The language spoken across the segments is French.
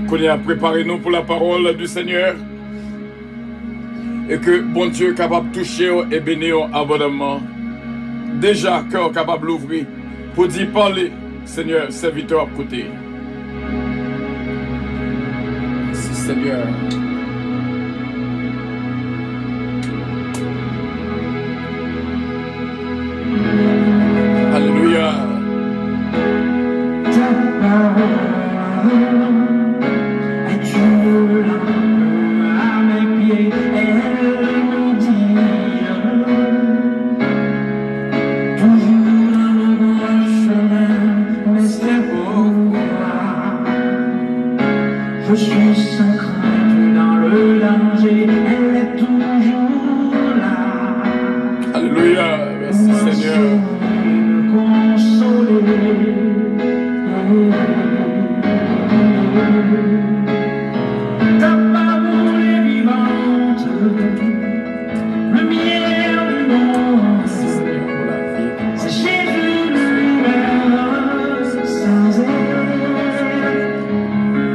qu'on a préparé nous pour la parole du Seigneur. Et que bon Dieu est capable de toucher et bénir abondamment. Déjà, cœur capable d'ouvrir pour dire parler, Seigneur, serviteur à côté. Merci Seigneur. Alléluia. Ta parole est une lampe à mes pieds, elle nous dit toujours dans le bon chemin, mais c'est pourquoi je suis sans crainte dans le danger, elle est toujours là. Alléluia. Merci Seigneur. Ta parole est vivante, lumière du monde. C'est Jésus lui-même, sans elle,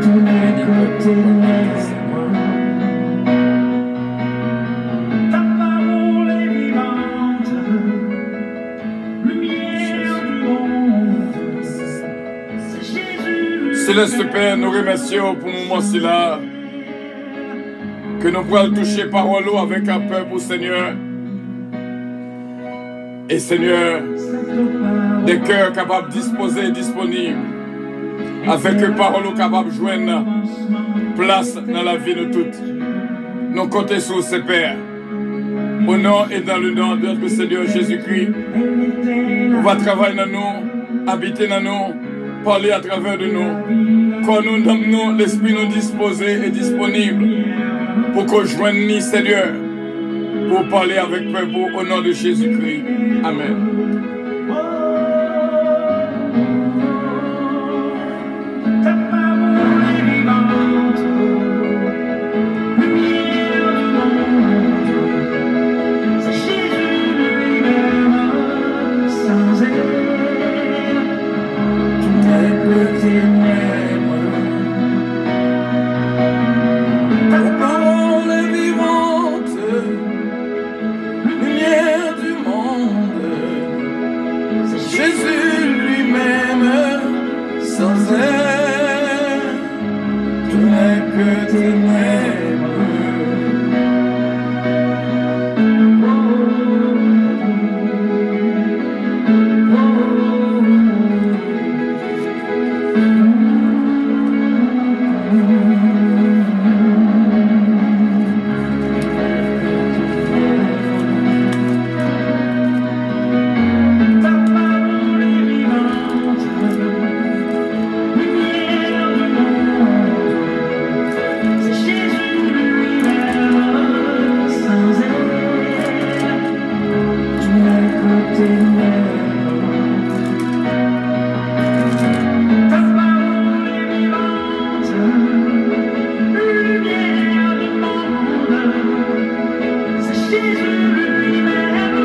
tout n'est que ténèbres. Ta parole est vivante, lumière du monde. C'est Jésus. Céleste Père, nous remercions pour le moment-ci là. Que nous pourrons toucher parole avec un peuple, Seigneur. Et Seigneur, des cœurs capables de disposer et disponibles. Afin que parole capable de joindre place dans la vie de toutes. Nous comptons sur ces pères. Au nom et dans le nom de notre Seigneur Jésus-Christ. On va travailler dans nous, habiter dans nous, parler à travers de nous. Quand nous nommons l'esprit nous disposé et disponible pour qu'on joigne Seigneur pour parler avec peuple au nom de Jésus-Christ. Amen. Ta parole est vivante, lumière du monde. C'est Jésus lui-même, sans elle, tout n'est que ténèbres. Ta parole est vivante, lumière du monde. C'est Jésus lui-même, sans elle, tout n'est que ténèbres. Ta parole est vivante, lumière du monde. C'est Jésus lui-même, sans elle, tout n'est que ténèbres. Ta parole est vivante, lumière du monde. C'est Jésus lui-même,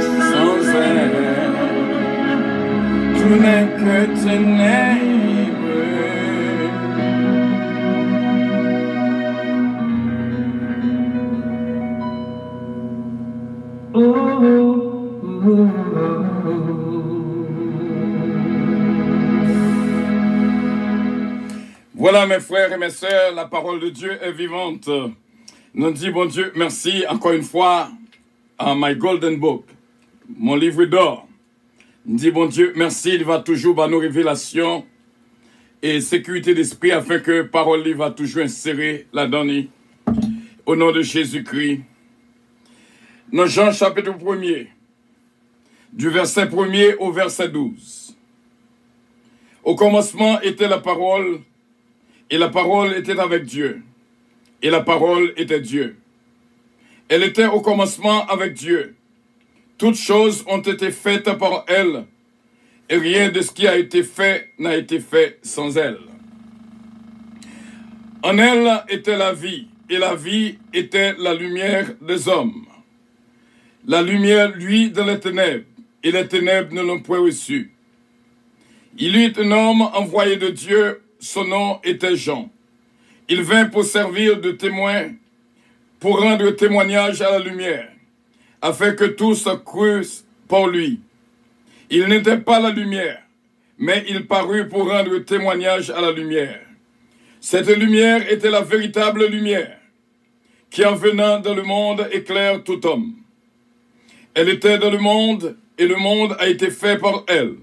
Sans elle, tout n'est que ténèbres. oh, oh, oh, oh. Voilà mes frères et mes sœurs, la parole de Dieu est vivante. Nous disons bon Dieu, merci encore une fois à My Golden Book, mon livre d'or. Nous disons bon Dieu, merci, il va toujours à nos révélations et sécurité d'esprit afin que parole va toujours insérer là-dedans. Au nom de Jésus-Christ. Dans Jean chapitre 1er, du verset 1er au verset 12. Au commencement était la parole, et la parole était avec Dieu, et la parole était Dieu. Elle était au commencement avec Dieu. Toutes choses ont été faites par elle, et rien de ce qui a été fait n'a été fait sans elle. En elle était la vie, et la vie était la lumière des hommes. La lumière, lui, dans les ténèbres, et les ténèbres ne l'ont point reçu. Il y eut un homme envoyé de Dieu, son nom était Jean. Il vint pour servir de témoin, pour rendre témoignage à la lumière, afin que tous crussent par lui. Il n'était pas la lumière, mais il parut pour rendre témoignage à la lumière. Cette lumière était la véritable lumière, qui en venant dans le monde éclaire tout homme. Elle était dans le monde, et le monde a été fait par elle,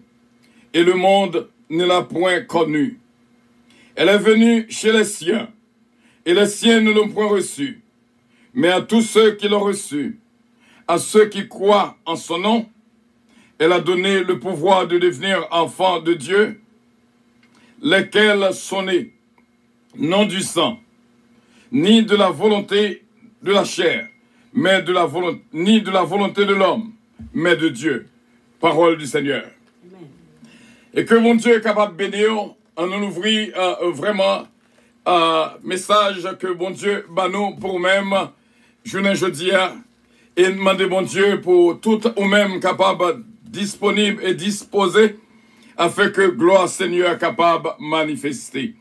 et le monde ne l'a point connue. Elle est venue chez les siens, et les siens ne l'ont point reçue. Mais à tous ceux qui l'ont reçue, à ceux qui croient en son nom, elle a donné le pouvoir de devenir enfants de Dieu, lesquels sont nés, non du sang, ni de la volonté de la chair, mais ni de la volonté de l'homme, mais de Dieu. Parole du Seigneur. Amen. Et que mon Dieu est capable de bénir, en nous ouvrir vraiment message que bon Dieu bat nous pour même, jeudi, et demander bon Dieu pour tout ou même capable, disponible et disposé, afin que gloire Seigneur capable de manifester.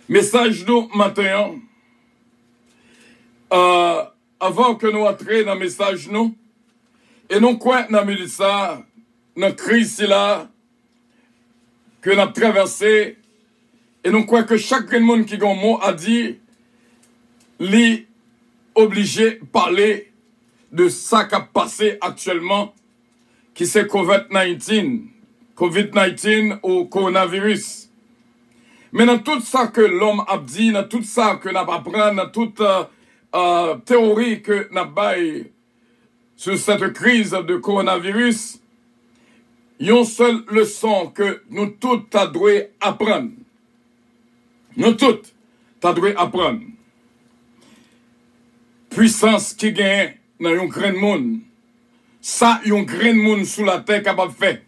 Message nous matin, avant que nous entrions dans le message nous, et nous quoi dans le ça, dans la crise là, que nous avons traversé, et nous croyons que chaque monde qui a un mot à dire, est obligé de parler de ça qui a passé actuellement, qui c'est COVID-19 ou coronavirus. Mais dans tout ça que l'homme a dit, dans tout ça que nous apprenons, dans toute théorie que nous avons sur cette crise de coronavirus, il y a une seule leçon que nous tous devons apprendre. Nous tous devons apprendre. Puissance qui gagne dans un grand monde. Ça, un grand monde sous la terre capable de faire.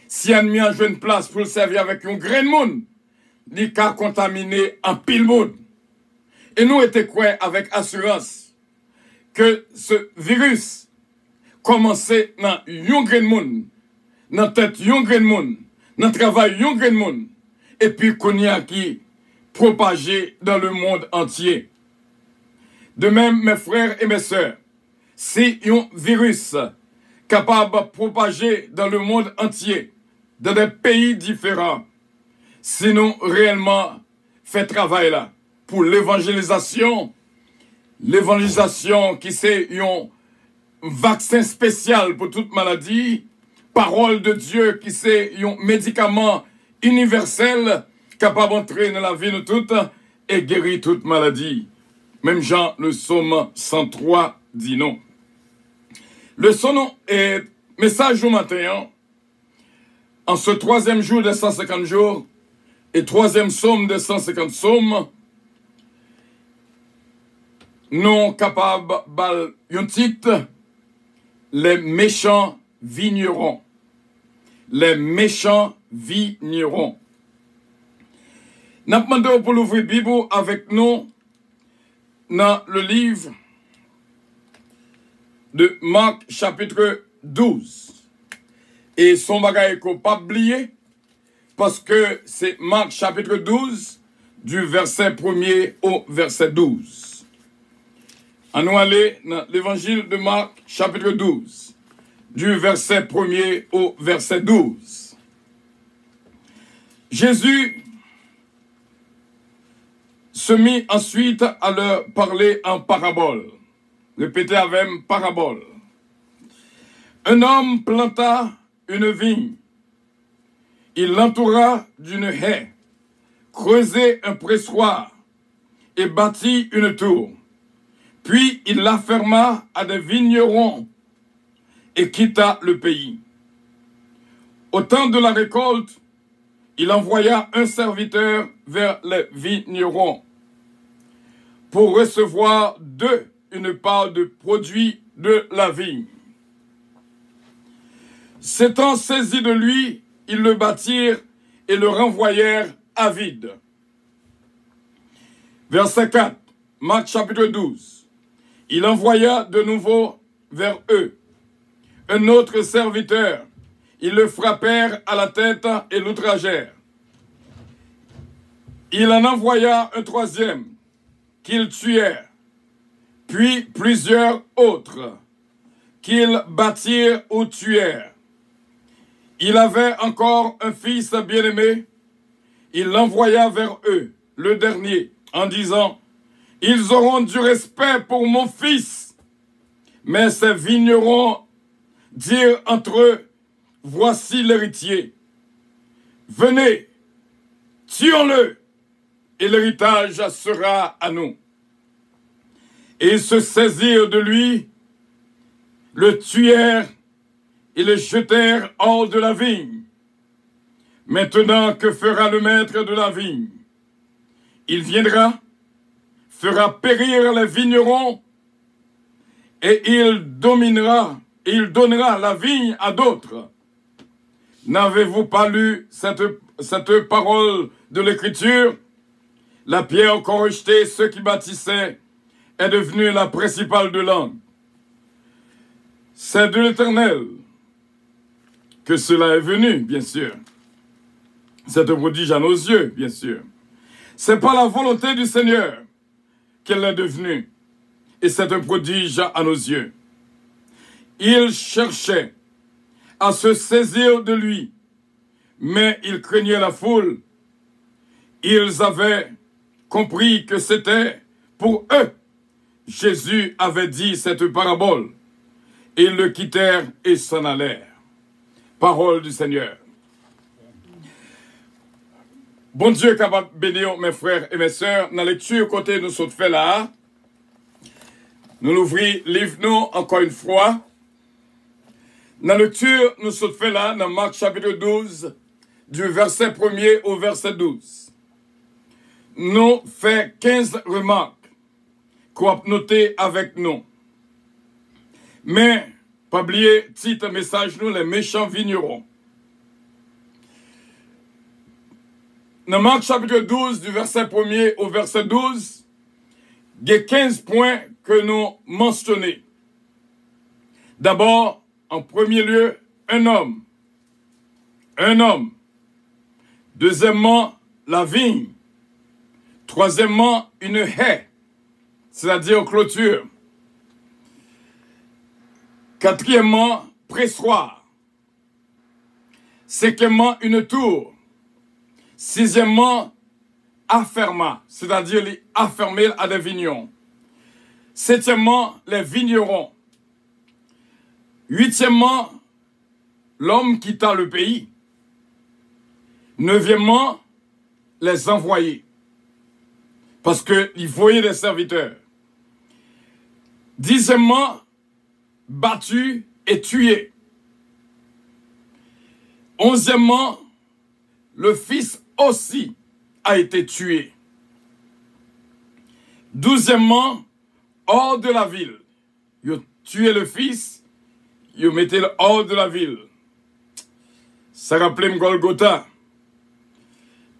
Si on a une place pour le servir avec un grand monde, il a contaminé un pile monde. Et nous étions quoi avec assurance que ce virus commençait dans un grand monde, dans la tête un grand monde, dans le travail un grand monde, et puis qu'on y a qui propagé dans le monde entier. De même, mes frères et mes sœurs, si un virus capable de propager dans le monde entier, dans des pays différents, si nous réellement fait travail là pour l'évangélisation qui c'est un vaccin spécial pour toute maladie, parole de Dieu qui c'est un médicament universel capable d'entrer dans la vie de toutes et guérir toute maladie. Même Jean, le psaume 103 dit non. Le son est message au matin, en ce troisième jour de 150 jours, et troisième psaume de 150 psaumes, non capable, un titre, les méchants vignerons. Les méchants vignerons. Nous demandons pour l'ouvrir Bible avec nous dans le livre de Marc chapitre 12. Et son bagage qu'on pas oublier, parce que c'est Marc chapitre 12, du verset 1er au verset 12. On nous aller dans l'évangile de Marc chapitre 12, du verset 1er au verset 12. Jésus se mit ensuite à leur parler en parabole. Répétez avec moi, parabole. Un homme planta une vigne. Il l'entoura d'une haie, creusa un pressoir et bâtit une tour. Puis il la ferma à des vignerons et quitta le pays. Au temps de la récolte, il envoya un serviteur vers les vignerons pour recevoir d'eux une part de produit de la vigne. S'étant saisis de lui, ils le battirent et le renvoyèrent à vide. Verset 4, Marc chapitre 12. Il envoya de nouveau vers eux un autre serviteur. Ils le frappèrent à la tête et l'outragèrent. Il en envoya un troisième, qu'ils tuèrent, puis plusieurs autres, qu'ils battirent ou tuèrent. Il avait encore un fils bien-aimé, il l'envoya vers eux, le dernier, en disant, « Ils auront du respect pour mon fils. » Mais ces vignerons dirent entre eux, « Voici l'héritier. Venez, tuons-le, et l'héritage sera à nous. » Et ils se saisirent de lui, le tuèrent et le jetèrent hors de la vigne. Maintenant, que fera le maître de la vigne? Il viendra, fera périr les vignerons, et il donnera la vigne à d'autres. N'avez-vous pas lu cette parole de l'Écriture? La pierre qu'ont rejetée ceux qui bâtissaient est devenue la principale de l'angle. C'est de l'Éternel que cela est venu, bien sûr. C'est un prodige à nos yeux, bien sûr. C'est pas la volonté du Seigneur qu'elle est devenue. Et c'est un prodige à nos yeux. Ils cherchaient à se saisir de lui, mais ils craignaient la foule. Ils avaient compris que c'était pour eux. Jésus avait dit cette parabole. Ils le quittèrent et s'en allèrent. Parole du Seigneur. Bon Dieu capable de bénir mes frères et mes sœurs. Dans la lecture côté nous sommes fait là. Nous l'ouvrons, livre nous encore une fois. Dans la lecture nous sommes fait là, dans Marc chapitre 12, du verset 1er au verset 12. Nous fait 15 remarques qu'on a notées avec nous. Mais, pas oublier, titre message nous, les méchants vignerons. Dans Marc chapitre 12, du verset 1er au verset 12, il y a 15 points que nous mentionnons. D'abord, en premier lieu, un homme. Un homme. Deuxièmement, la vigne. Troisièmement, une haie, c'est-à-dire clôture. Quatrièmement, pressoir. Cinquièmement, une tour. Sixièmement, afferma, c'est-à-dire les affermer à des vignons. Septièmement, les vignerons. Huitièmement, l'homme quitta le pays. Neuvièmement, les envoyés. Parce qu'ils voyaient des serviteurs. Dixièmement, battus et tués. Onzièmement, le fils aussi a été tué. Douzièmement, hors de la ville. Ils ont tué le fils, ils ont mis le hors de la ville. Ça rappelait Golgotha.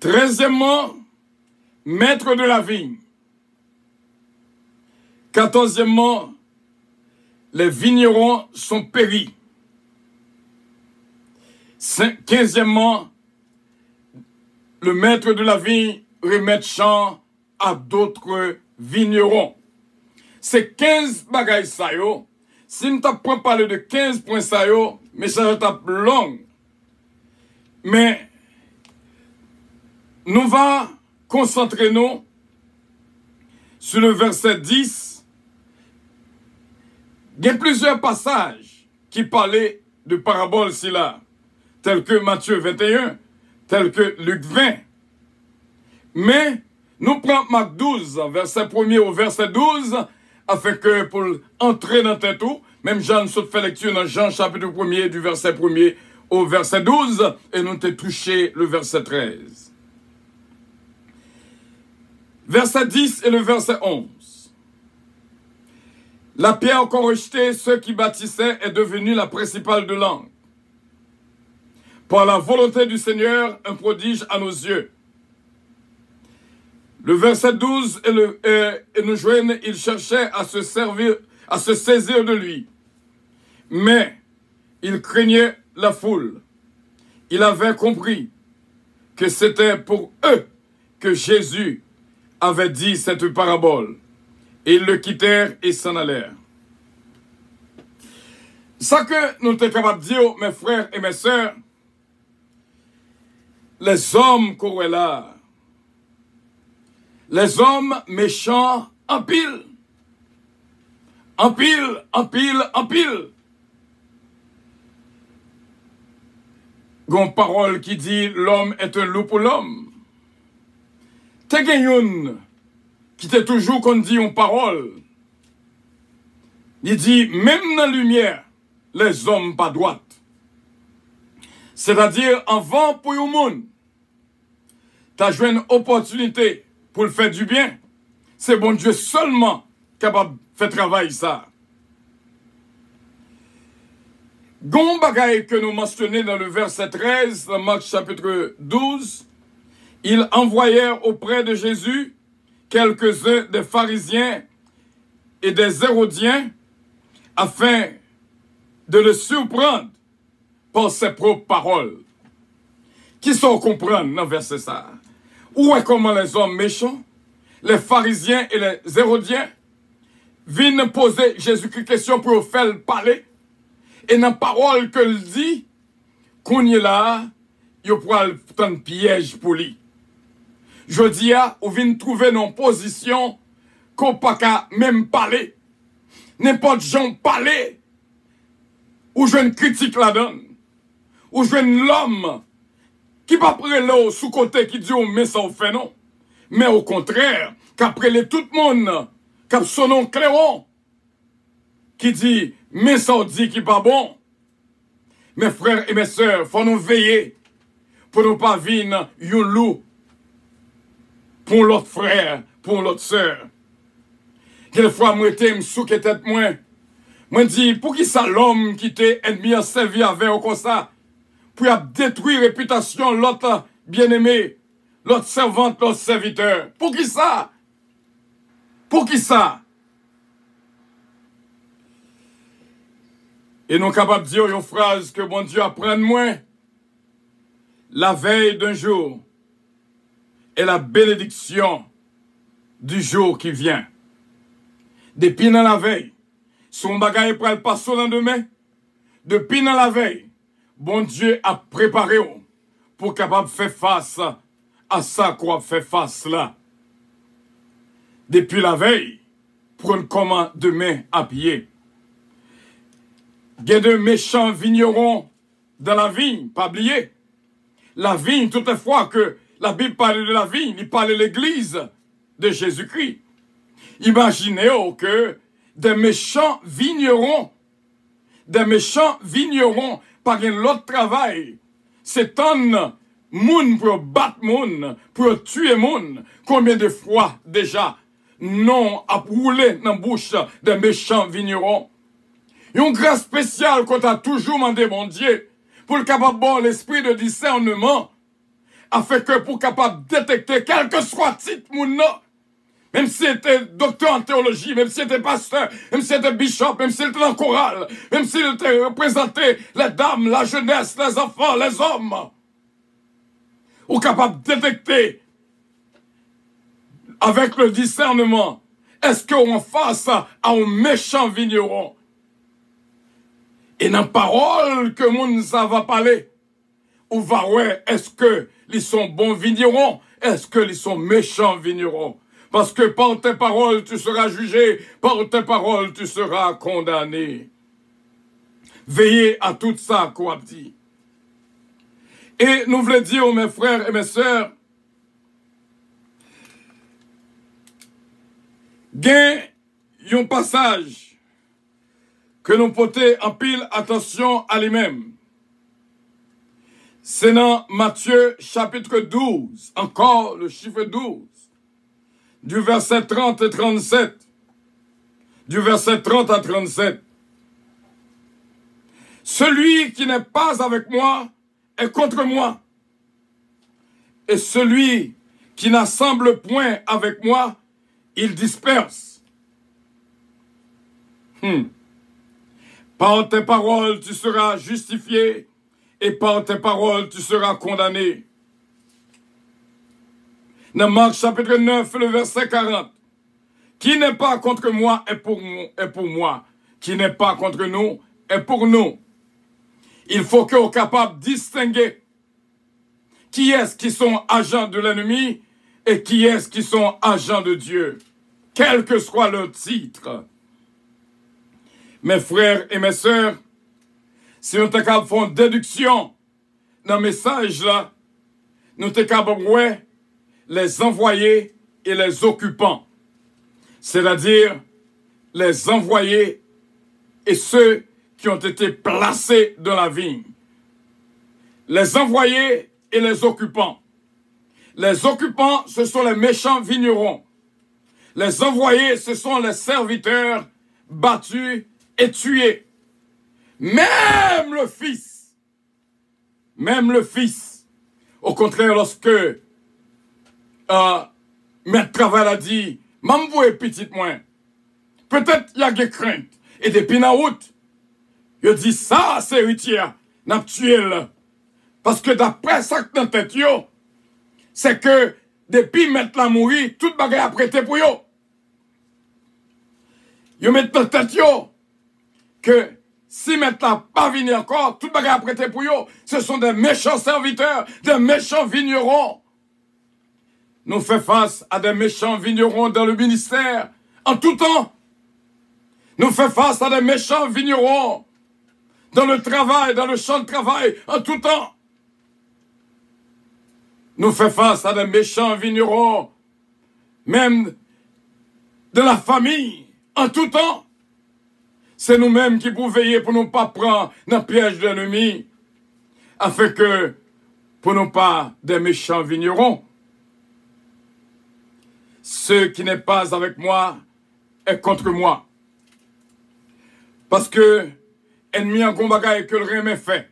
Treizièmement, maître de la vigne. Quatorzièmement, les vignerons sont péris. Quinzièmement, le maître de la vigne remet champ à d'autres vignerons. C'est 15 bagailles ça yo. Si nous t'apprends parler de 15 points ça yo, mais ça tape long. Mais nous va concentrer nous sur le verset 10. Il y a plusieurs passages qui parlaient de paraboles là, tels que Matthieu 21, tels que Luc 20. Mais nous prenons Marc 12, verset 1er au verset 12, afin que pour entrer dans tes tout, même Jean nous fait lecture dans Jean chapitre 1er, du verset 1er au verset 12, et nous t'ai touché le verset 13. Verset 10 et le verset 11. La pierre qu'ont rejetée ceux qui bâtissaient est devenue la principale de l'angle. Par la volonté du Seigneur, un prodige à nos yeux. Le verset 12 et nous joignent, il cherchait à se saisir de lui. Mais il craignait la foule. Il avait compris que c'était pour eux. que Jésus avait dit cette parabole. Et ils le quittèrent et s'en allèrent. Ça que nous sommes capables de dire, mes frères et mes sœurs, les hommes qu'on est là, les hommes méchants en pile. En pile, en pile, en pile. Gon parole qui dit l'homme est un loup pour l'homme. Te genyoun qui te toujours qu'on dit une parole. Il dit même dans la lumière, les hommes pas droite. C'est-à-dire en vent pour le monde. Tu as joué une opportunité pour le faire du bien. C'est bon Dieu seulement capable de faire travail ça. Gon bagaille que nous mentionnons dans le verset 13, dans Marc chapitre 12, ils envoyèrent auprès de Jésus quelques-uns des pharisiens et des hérodiens afin de le surprendre par ses propres paroles. Qui sont comprendre dans le verset ça? Où est comment les hommes méchants, les pharisiens et les hérodiens viennent poser Jésus-Christ question pour faire parler. Et dans la parole que dit, qu'on y est là, il y a un piège pour lui. Je dis, on vient trouver une position qu'on pas qu'à même parler. N'importe gens parler. Ou je ne critique la donne. Ou je ne l'homme qui pas près là sous côté qui dit, mais ça fait non. Mais au contraire, qu'après les tout le monde, qu'à son nom clairon, qui dit, mais ça dit qui pas bon. Mes frères et mes sœurs, faut nous veiller pour ne pas vivre un loup pour l'autre frère, pour l'autre sœur. Quelquefois, moi, je sous que tête moi. Moi, dis, pour qui ça l'homme qui t'est ennemi a servi avec comme ça, pour détruire la réputation l'autre bien-aimé, l'autre servante, l'autre serviteur. Pour qui ça? Pour qui ça? Et nous capables de dire une phrase que bon Dieu apprend de moi. La veille d'un jour est la bénédiction du jour qui vient. Depuis dans la veille, son bagage pour le passer dans demain. Depuis dans la veille, bon Dieu a préparé pour capable de faire face à ça qu'on a fait face là. Depuis la veille, prendre comment demain à pied. Il y a de méchants vignerons dans la vigne, pas oublier. La vigne, toutefois que la Bible parle de la vigne, il parle de l'église de Jésus-Christ. Imaginez que des méchants vignerons, par un autre travail, c'est un moun pour battre moun, pour tuer moun. Combien de fois déjà non a roulé dans la bouche des méchants vignerons? Une grâce spéciale qu'on a toujours demandé, mon Dieu, pour le capable bon l'esprit de discernement, afin que pour capable détecter quel que soit titre moun non, même si c'était docteur en théologie, même si c'était pasteur, même si c'était bishop, même si c'était en chorale, même s'il était représenté les dames, la jeunesse, les enfants, les hommes, ou capable de détecter avec le discernement, est-ce qu'on face à un méchant vigneron? Et dans la parole que moun ça va parler, ou va ouais, est-ce que ils sont bons vignerons? Est-ce que ils sont méchants vignerons? Parce que par tes paroles, tu seras jugé, par tes paroles, tu seras condamné. Veillez à tout ça, quoi dit. Et nous voulons dire, mes frères et mes sœurs, gain un passage que nous portons en pile attention à lui-même. C'est dans Matthieu chapitre 12, encore le chiffre 12, du verset 30 et 37. Du verset 30 à 37. Celui qui n'est pas avec moi est contre moi. Et celui qui n'assemble point avec moi, il disperse. Par tes paroles, tu seras justifié, et par tes paroles, tu seras condamné. Dans Marc chapitre 9, le verset 40. Qui n'est pas contre moi est pour moi. Qui n'est pas contre nous est pour nous. Il faut qu'on soit capable de distinguer qui est-ce qui sont agents de l'ennemi et qui est-ce qui sont agents de Dieu, quel que soit leur titre. Mes frères et mes sœurs, si nous sommes capables de faire une déduction dans le message là, nous sommes capables de voir les envoyés et les occupants, c'est-à-dire les envoyés et ceux qui ont été placés dans la vigne. Les envoyés et les occupants. Les occupants, ce sont les méchants vignerons. Les envoyés, ce sont les serviteurs battus et tués. Même le Fils, au contraire, lorsque Maître Travail a dit, « M'envoie petite moins, peut-être il y a des craintes. » Et depuis la route, il dit, « Ça, c'est héritier, n'a tué là. » Parce que d'après ça que dans tête yo, c'est que depuis mettre la mourir, toute bagaille a prêté pour yo. Yo met dans tête yo que si mettre la pas venu encore, toute bagaille a prêté pour yo. Ce sont des méchants serviteurs, des méchants vignerons. Nous faisons face à des méchants vignerons dans le ministère en tout temps. Nous faisons face à des méchants vignerons dans le travail, dans le champ de travail en tout temps. Nous faisons face à des méchants vignerons, même de la famille, en tout temps. C'est nous-mêmes qui pouvons veiller pour ne pas prendre dans le piège de l'ennemi, afin que, pour ne pas des méchants vignerons, ceux qui n'est pas avec moi est contre moi. Parce que, ennemi en combat et que le remède fait,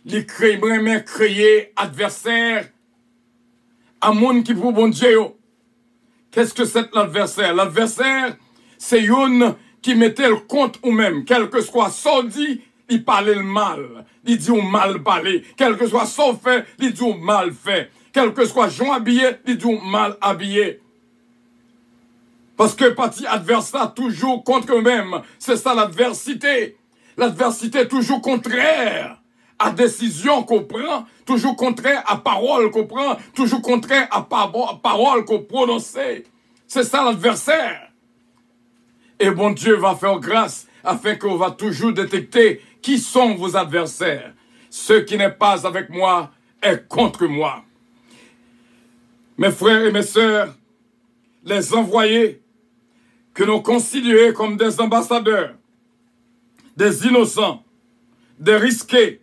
les créer adversaire à monde qui pour bon Dieu. Qu'est-ce que c'est l'adversaire? L'adversaire, c'est une qui mettait le compte ou même, quel que soit son dit, il parlait le mal. Il dit ou mal parlé. Quel que soit son fait, il dit ou mal fait. Quel que soit Jean habillé, il dit ou mal habillé. Parce que parti adversaire toujours contre eux-mêmes. C'est ça l'adversité. L'adversité est toujours contraire à décision qu'on prend, toujours contraire à parole qu'on prend, toujours contraire à parole qu'on prononce. C'est ça l'adversaire. Et bon Dieu va faire grâce afin qu'on va toujours détecter qui sont vos adversaires. Ceux qui n'est pas avec moi est contre moi. Mes frères et mes sœurs, les envoyés que nous considérons comme des ambassadeurs, des innocents, des risqués,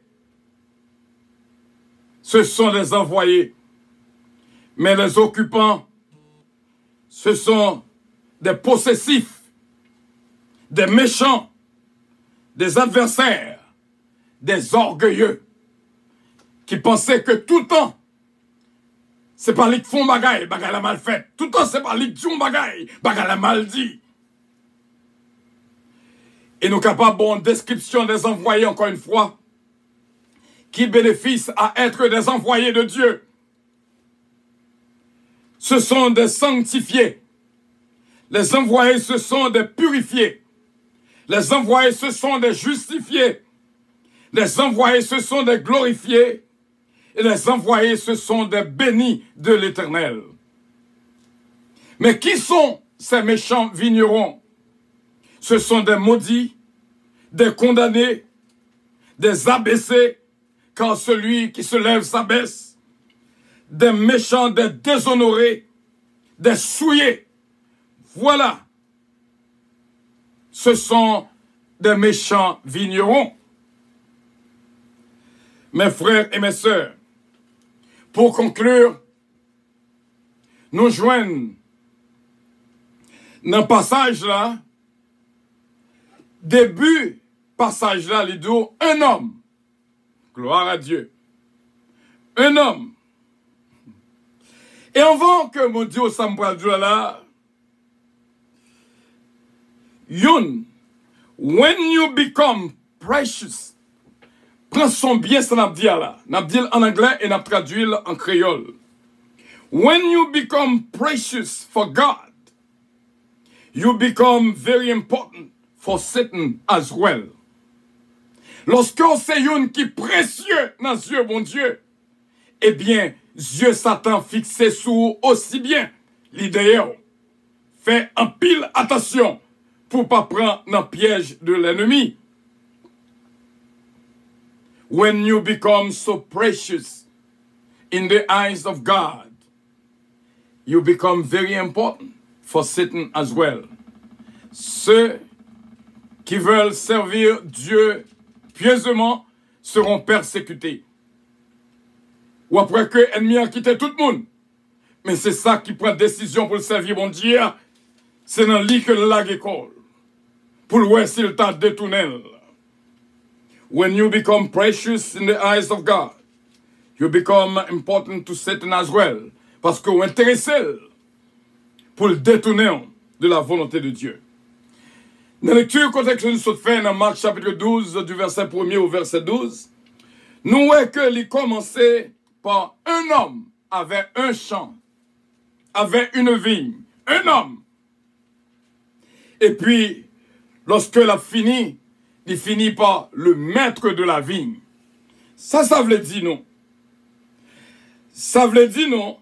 ce sont des envoyés. Mais les occupants, ce sont des possessifs, des méchants, des adversaires, des orgueilleux, qui pensaient que tout le temps, c'est pas lui qui font bagaille, bagaille la mal fait. Tout le temps, c'est pas lui qui font bagaille, bagaille la mal dit. Et nous capables de description des envoyés, encore une fois, qui bénéficient à être des envoyés de Dieu. Ce sont des sanctifiés. Les envoyés, ce sont des purifiés. Les envoyés, ce sont des justifiés. Les envoyés, ce sont des glorifiés. Et les envoyés, ce sont des bénis de l'Éternel. Mais qui sont ces méchants vignerons? Ce sont des maudits, des condamnés, des abaissés, quand celui qui se lève s'abaisse, des méchants, des déshonorés, des souillés. Voilà. Ce sont des méchants vignerons. Mes frères et mes sœurs, pour conclure, nous joignons dans le passage là, début passage là, il dit un homme, gloire à Dieu, un homme. Et avant que mon Dieu s'embrasse là, when you become precious, prends son bien, ça n'a dit là. N'a dit en anglais et n'a traduit en créole. When you become precious for God, you become very important for Satan as well. Lorsqu'on sait yon qui précieux dans les yeux, bon Dieu, eh bien, yeux Satan fixé sur aussi bien l'idée. Fait en pile attention pour pas prendre dans le piège de l'ennemi. When you become so precious in the eyes of God, you become very important for Satan as well. Ceux qui veulent servir Dieu pieusement seront persécutés. Ou après que l'ennemi a quitté tout le monde. Mais c'est ça qui prend décision pour le servir, bon Dieu. C'est dans le lit que la école. Pour le voir s'il t'a détourné. When you become precious in the eyes of God, you become important to Satan as well. Parce que vous intéressez pour le détourner de la volonté de Dieu. Dans la lecture contexte que nous sommes fait dans Marc chapitre 12, du verset 1er au verset 12, nous voyons que il commençait par un homme avait un champ, avait une vigne, un homme. Et puis, lorsqu'il a fini, il finit par le maître de la vigne. Ça veut dire non. Ça veut dire non.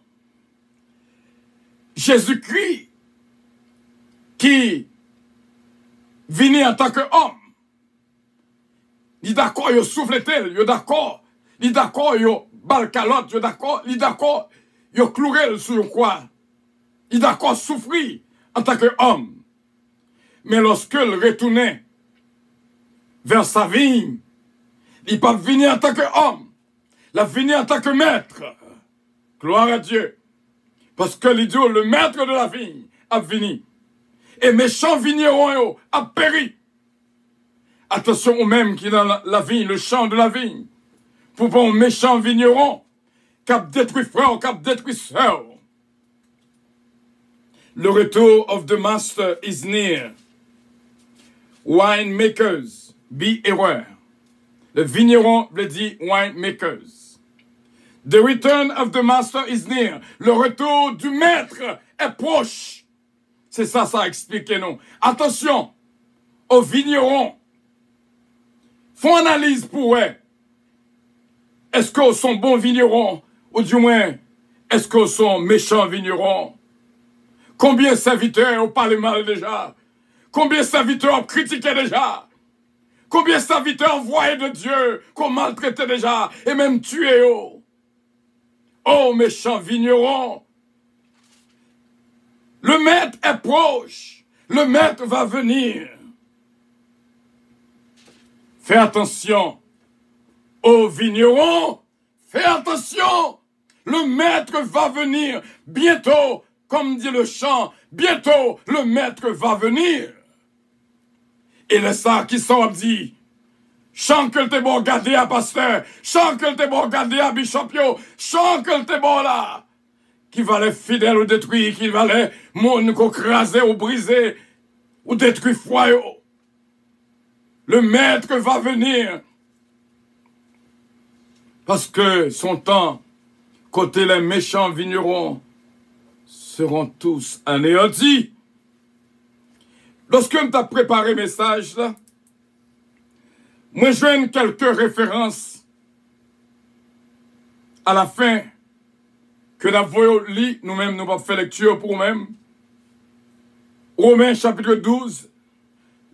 Jésus-Christ, qui vini en tant qu'homme, il est d'accord, il souffle tel, il est d'accord, il est d'accord, il bal calotte, il est d'accord, il cloué sur quoi. Il est d'accord souffrir en tant qu'homme. Mais lorsqu'il retournait vers sa vigne, il n'est pas venu en tant qu'homme, il a venu en tant que maître. Gloire à Dieu. Parce que l'idiot, le maître de la vigne, a venu. Et méchants vignerons a péri. Attention aux mêmes qui dans la vigne, le champ de la vigne. Pour pas un méchant vigneron, qui a détruit frère, qui a détruit sœur. Le retour of the master is near. Winemakers, be aware. Le vigneron veut dire winemakers. The return of the master is near. Le retour du maître est proche. C'est ça explique nous. Attention aux vignerons. Font analyse pour eux. Est-ce qu'ils sont bons vignerons? Ou du moins, est-ce qu'ils sont méchants vignerons? Combien de serviteurs ont parlé mal déjà? Combien de serviteurs ont critiqué déjà? Combien de serviteurs envoyés de Dieu qu'on maltraitait déjà et même tué? Oh, méchants vignerons! Le maître est proche. Le maître va venir. Fais attention aux vignerons. Fais attention. Le maître va venir. Bientôt, comme dit le chant, bientôt le maître va venir. Et le ça qui sont dit, chant que t'es bon garder à pasteur, chant que t'es bon garder à bishopio, chant que t'es bon là. Qui valait fidèle ou détruit, qui valait monde qu'on crasé ou brisé, ou détruit foyer. Le maître va venir. Parce que son temps, côté les méchants vignerons, seront tous anéantis. Lorsque je t'ai préparé le message, là, moi je donne quelques références à la fin que nous avons lu, nous-mêmes, nous avons fait lecture pour nous-mêmes. Romains chapitre 12,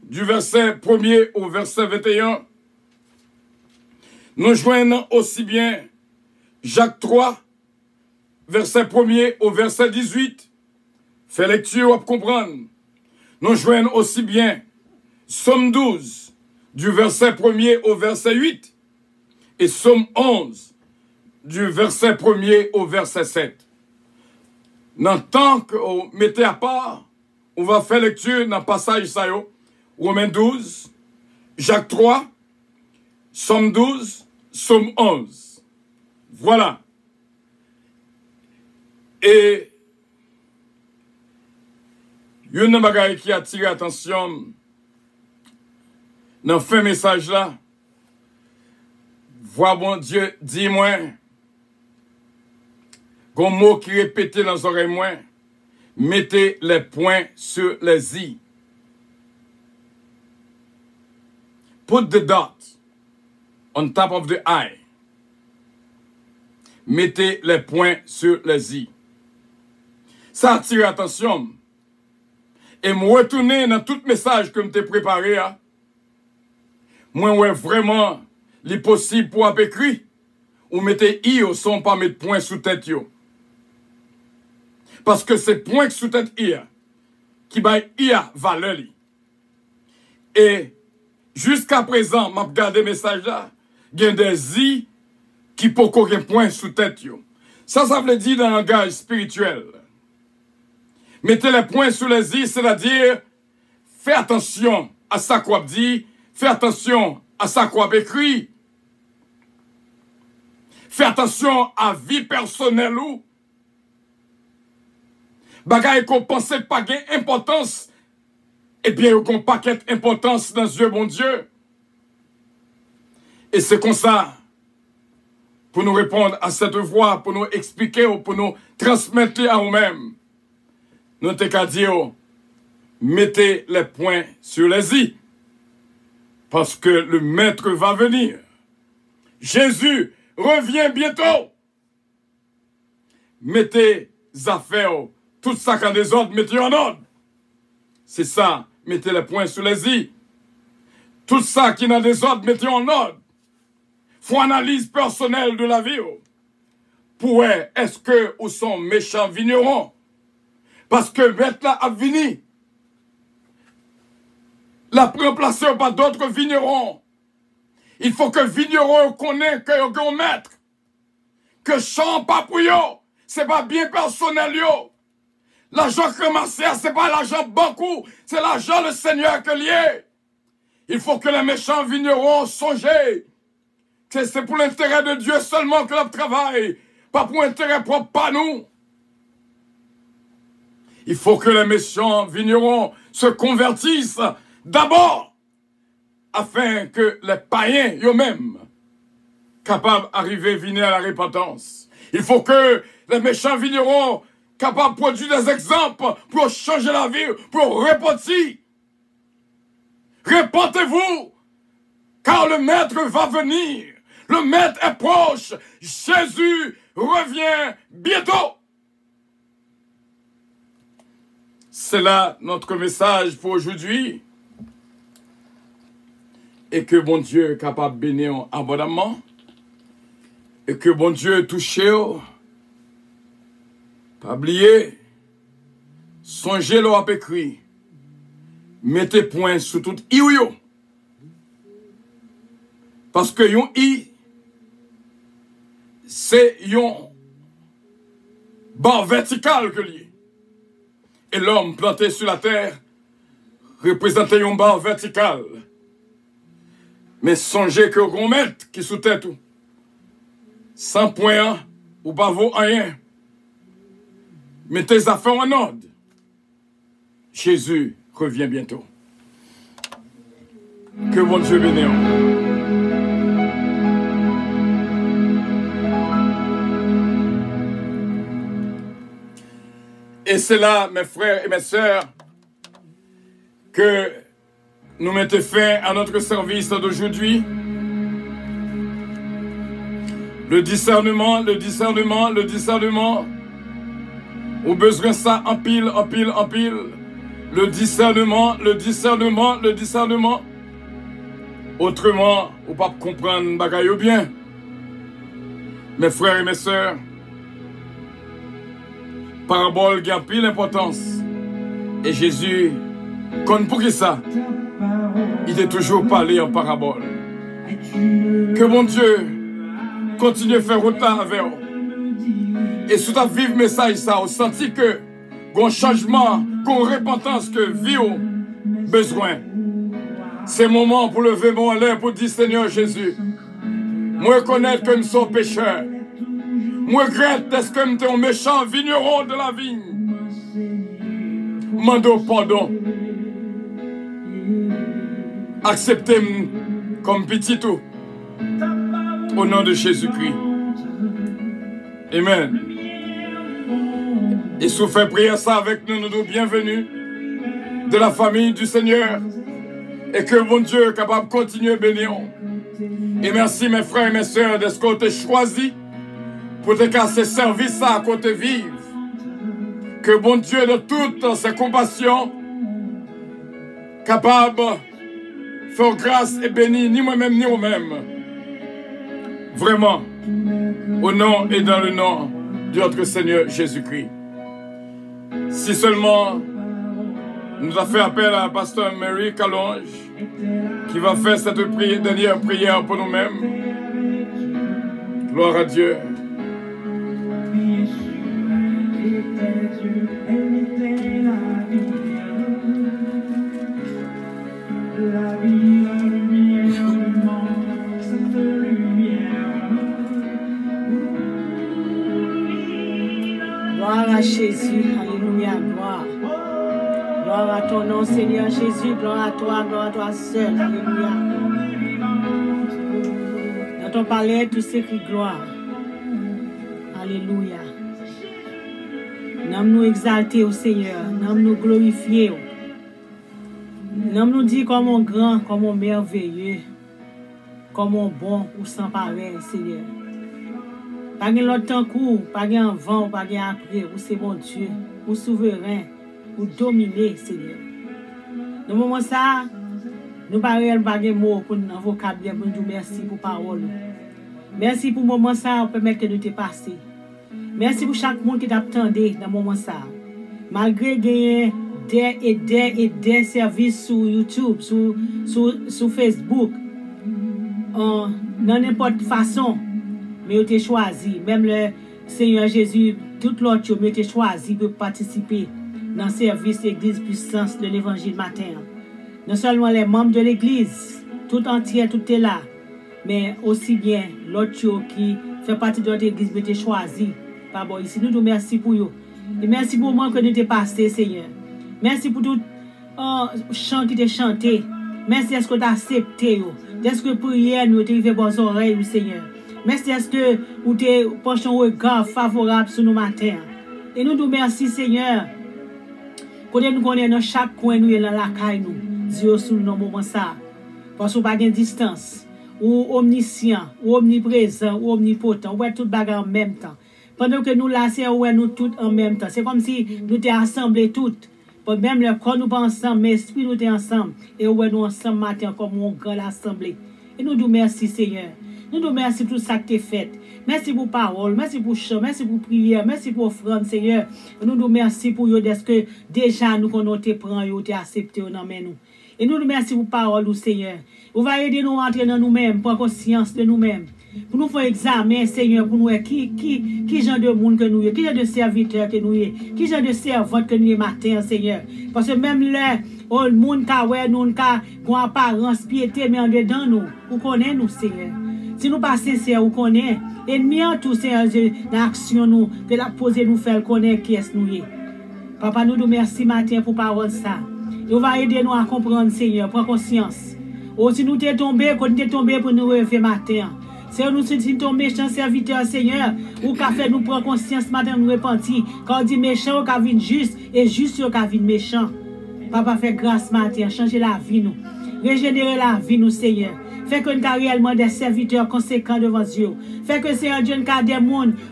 du verset 1er au verset 21. Nous joignons aussi bien Jacques 3, verset 1er au verset 18. Fait lecture pour comprendre. Nous joignons aussi bien Somme 12, du verset 1er au verset 8. Et Somme 11, du verset 1er au verset 7. Dans le temps qu'on mettait à part, on va faire lecture dans le passage ça, Romains 12, Jacques 3, Somme 12, Somme 11. Voilà. Et il y a une bagaille qui a attiré l'attention dans ce message là. Vois bon Dieu, dis-moi, Gon mot qui répétait dans les oreilles moins. Mettez les points sur les i. Put the dot on top of the I. Mettez les points sur les i. Ça attire attention. Et me retourner dans tout message que je t'ai préparé. Moi, ouais, vraiment, les possible pour écrire. Ou mettez i au son, pas mettre point sous tête yo. Parce que c'est point sous tête i qui va i valeur. Et jusqu'à présent, m'a regardé message là, il y a des i qui peut aucun point sous tête yo. Ça veut dire dans le langage spirituel. Mettez les points sur les i, c'est-à-dire, fais attention à ça qu'on dit, fais attention à ça qu'on écrit. Fais attention à vie personnelle ou. Bagay qu'on pensait pas gain importance, et bien qu'on paquet importance dans Dieu, bon Dieu. Et c'est comme ça, pour nous répondre à cette voix, pour nous expliquer ou pour nous transmettre à nous-mêmes. Nous t'ai qu'à dire, mettez les points sur les i, parce que le maître va venir. Jésus revient bientôt. Mettez affaires, tout ça qu'en désordre, mettez en ordre. C'est ça, mettez les points sur les i. Tout ça qui est dans désordre, mettez en ordre. Faut analyse personnelle de la vie. Pour est-ce que ou sont méchants vignerons? Parce que maintenant à venir, la remplacer par d'autres vignerons. Il faut que vignerons connaissent que yon maître. Que champ pas pour yo, c'est pas bien personnel yo. L'argent ramassé, c'est pas l'argent beaucoup, c'est l'argent le Seigneur que lié. Il faut que les méchants vignerons songent que c'est pour l'intérêt de Dieu seulement que l'on travaille, pas pour intérêt propre pas nous. Il faut que les méchants vignerons se convertissent d'abord, afin que les païens eux-mêmes capables d'arriver venir à la repentance. Il faut que les méchants vignerons capables de produire des exemples pour changer la vie, pour repentir. Repentez-vous, car le maître va venir. Le maître est proche. Jésus revient bientôt. C'est là notre message pour aujourd'hui. Et que bon Dieu est capable de bénir abondamment. Et que bon Dieu touche. Pas oublier. Songez le à écrit. Mettez point sur tout i ou yo. Parce que yon i, c'est yon barre verticale que lié. Et l'homme planté sur la terre représentait yon barre verticale. Mais songez que yon maître qui sous tête tout. Sans point ou pas vaut rien. Mettez les affaires en ordre. Jésus revient bientôt. Que bon Dieu bénisse. Et c'est là, mes frères et mes sœurs, que nous mettons fin à notre service d'aujourd'hui. Le discernement, le discernement, le discernement. Au besoin ça en pile, en pile, en pile. Le discernement, le discernement, le discernement. Autrement, on ne peut pas comprendre bagaille bien. Mes frères et mes sœurs, parabole qui a pile l'importance. Et Jésus, comme pour qui ça, il est toujours parlé en parabole. Que mon Dieu continue à faire autant avec vous. Et sous ta vive message, ça, on sentit que qu'on changement, qu'on repentance que vie besoin. C'est moment pour lever mon l'air pour dire Seigneur Jésus, moi reconnaître que nous sommes pécheurs. Moi regrette est-ce que nous sommes un méchant vigneron de la vigne. Mando pardon. Acceptez-moi comme petit tout. Au nom de Jésus-Christ. Amen. Et si vous faites prier ça avec nous, nous nous bienvenus de la famille du Seigneur. Et que bon Dieu est capable de continuer à bénir. Et merci mes frères et mes sœurs de ce qu'on t'a choisi pour te casser service à côté vivre. Que bon Dieu de toutes ses compassions capable de faire grâce et bénir ni moi-même ni vous-même. Vraiment, au nom et dans le nom de notre Seigneur Jésus-Christ. Si seulement nous a fait appel à Pasteur Mary Calonge qui va faire cette dernière prière pour nous-mêmes. Gloire à Dieu. Gloire à Jésus, alléluia, gloire. Gloire à ton nom, Seigneur Jésus, gloire à toi seul, alléluia. Dans ton palais, tout s'écrit gloire. Alléluia. Nous exalter au Seigneur, nous glorifier. Nous dire comme on grand, comme on merveilleux, comme on bon ou sans pareil, Seigneur. Pas de l'autre temps court, pas de vent, pas de après, ou c'est bon Dieu, ou souverain, ou dominer, Seigneur. Dans le moment ça, nous parlons pas de mots pour nous vocabulaire pour nous dire merci pour parole. Merci pour le moment ça, permettre que nous te passer. Merci pour chaque monde qui t'attendait dans le moment ça. Malgré gagner des services sur YouTube, sur Facebook, dans n'importe façon, mais vous avez choisi, même le Seigneur Jésus, tout l'autre, vous avez choisi pour participer dans le service de l'Église puissance de l'Évangile matin. Non seulement les membres de l'Église, tout entier, tout est là, mais aussi bien l'autre qui fait partie de notre Église, vous avez choisi. Pardon, ici, nous vous remercions pour vous. Et merci pour le moment que nous t'ai passé, Seigneur. Merci pour tout chant qui t'a chanté. Merci est-ce que tu as accepté. Est-ce que prière nous t'es arrivé aux oreilles, Seigneur. Merci est-ce que vous t'es penché un regard favorable sur nos matins. Et nous nous remercions, Seigneur. Quand nous connaissons dans chaque coin, nous dans la caille, nous. Dieu sur nos moments ça. Parce qu'on n'a pas de distance. Ou omniscient, ou omniprésent, ou omnipotent. On voit tout bagarre en même temps. Pendant que nous là, c'est où nous toutes en même temps. C'est comme si nous étions assemblés toutes. Même le corps nous pas ensemble, mais l'esprit nous est ensemble. Et où nous ensemble matin comme une grande assemblée. Et nous nous remercions, Seigneur. Nous nous remercions pour tout ça que tu as fait. Merci pour parole, merci pour chant, merci pour prière, merci pour offrande, Seigneur. Et nous nous remercions pour vous parce que déjà nous qu'on te prend, vous t'es accepté dans nous. Et nous nous remercions pour parole, Seigneur. Vous va aider nous à entrer dans nous-mêmes, prendre conscience de nous-mêmes. Pour nous faire examen, Seigneur, pour nous qui genre de monde que nous sommes, qui genre de serviteurs que nous sommes, qui genre de servantes que nous sommes matin, Seigneur. Parce que même là, le monde qui a nous qui apparence, piété, mais en dedans nous, vous connaissez nous, Seigneur. Si nous pas sincères, vous connaissez. Ennemi en tout, Seigneur, dans l'action nous, que la poser nous faire connaître qui est nous. Papa, nous remercions matin pour parole ça. Et vous va aider nous à comprendre, Seigneur, prendre conscience. Ou si nous t'es tombé, quand nous t'es tombé pour nous relever matin. C'est nous sommes ton méchant serviteur, Seigneur, ou qu'a fait nous prendre conscience matin, nous repentir. Quand on dit méchant, on vient juste, et juste, on vient méchant. Papa, fait grâce matin, changer la vie, nous. Régénérer la vie, nous, Seigneur. Fait que nous avons réellement des serviteurs conséquents devant Dieu. Fait que Seigneur Dieu, nous avons des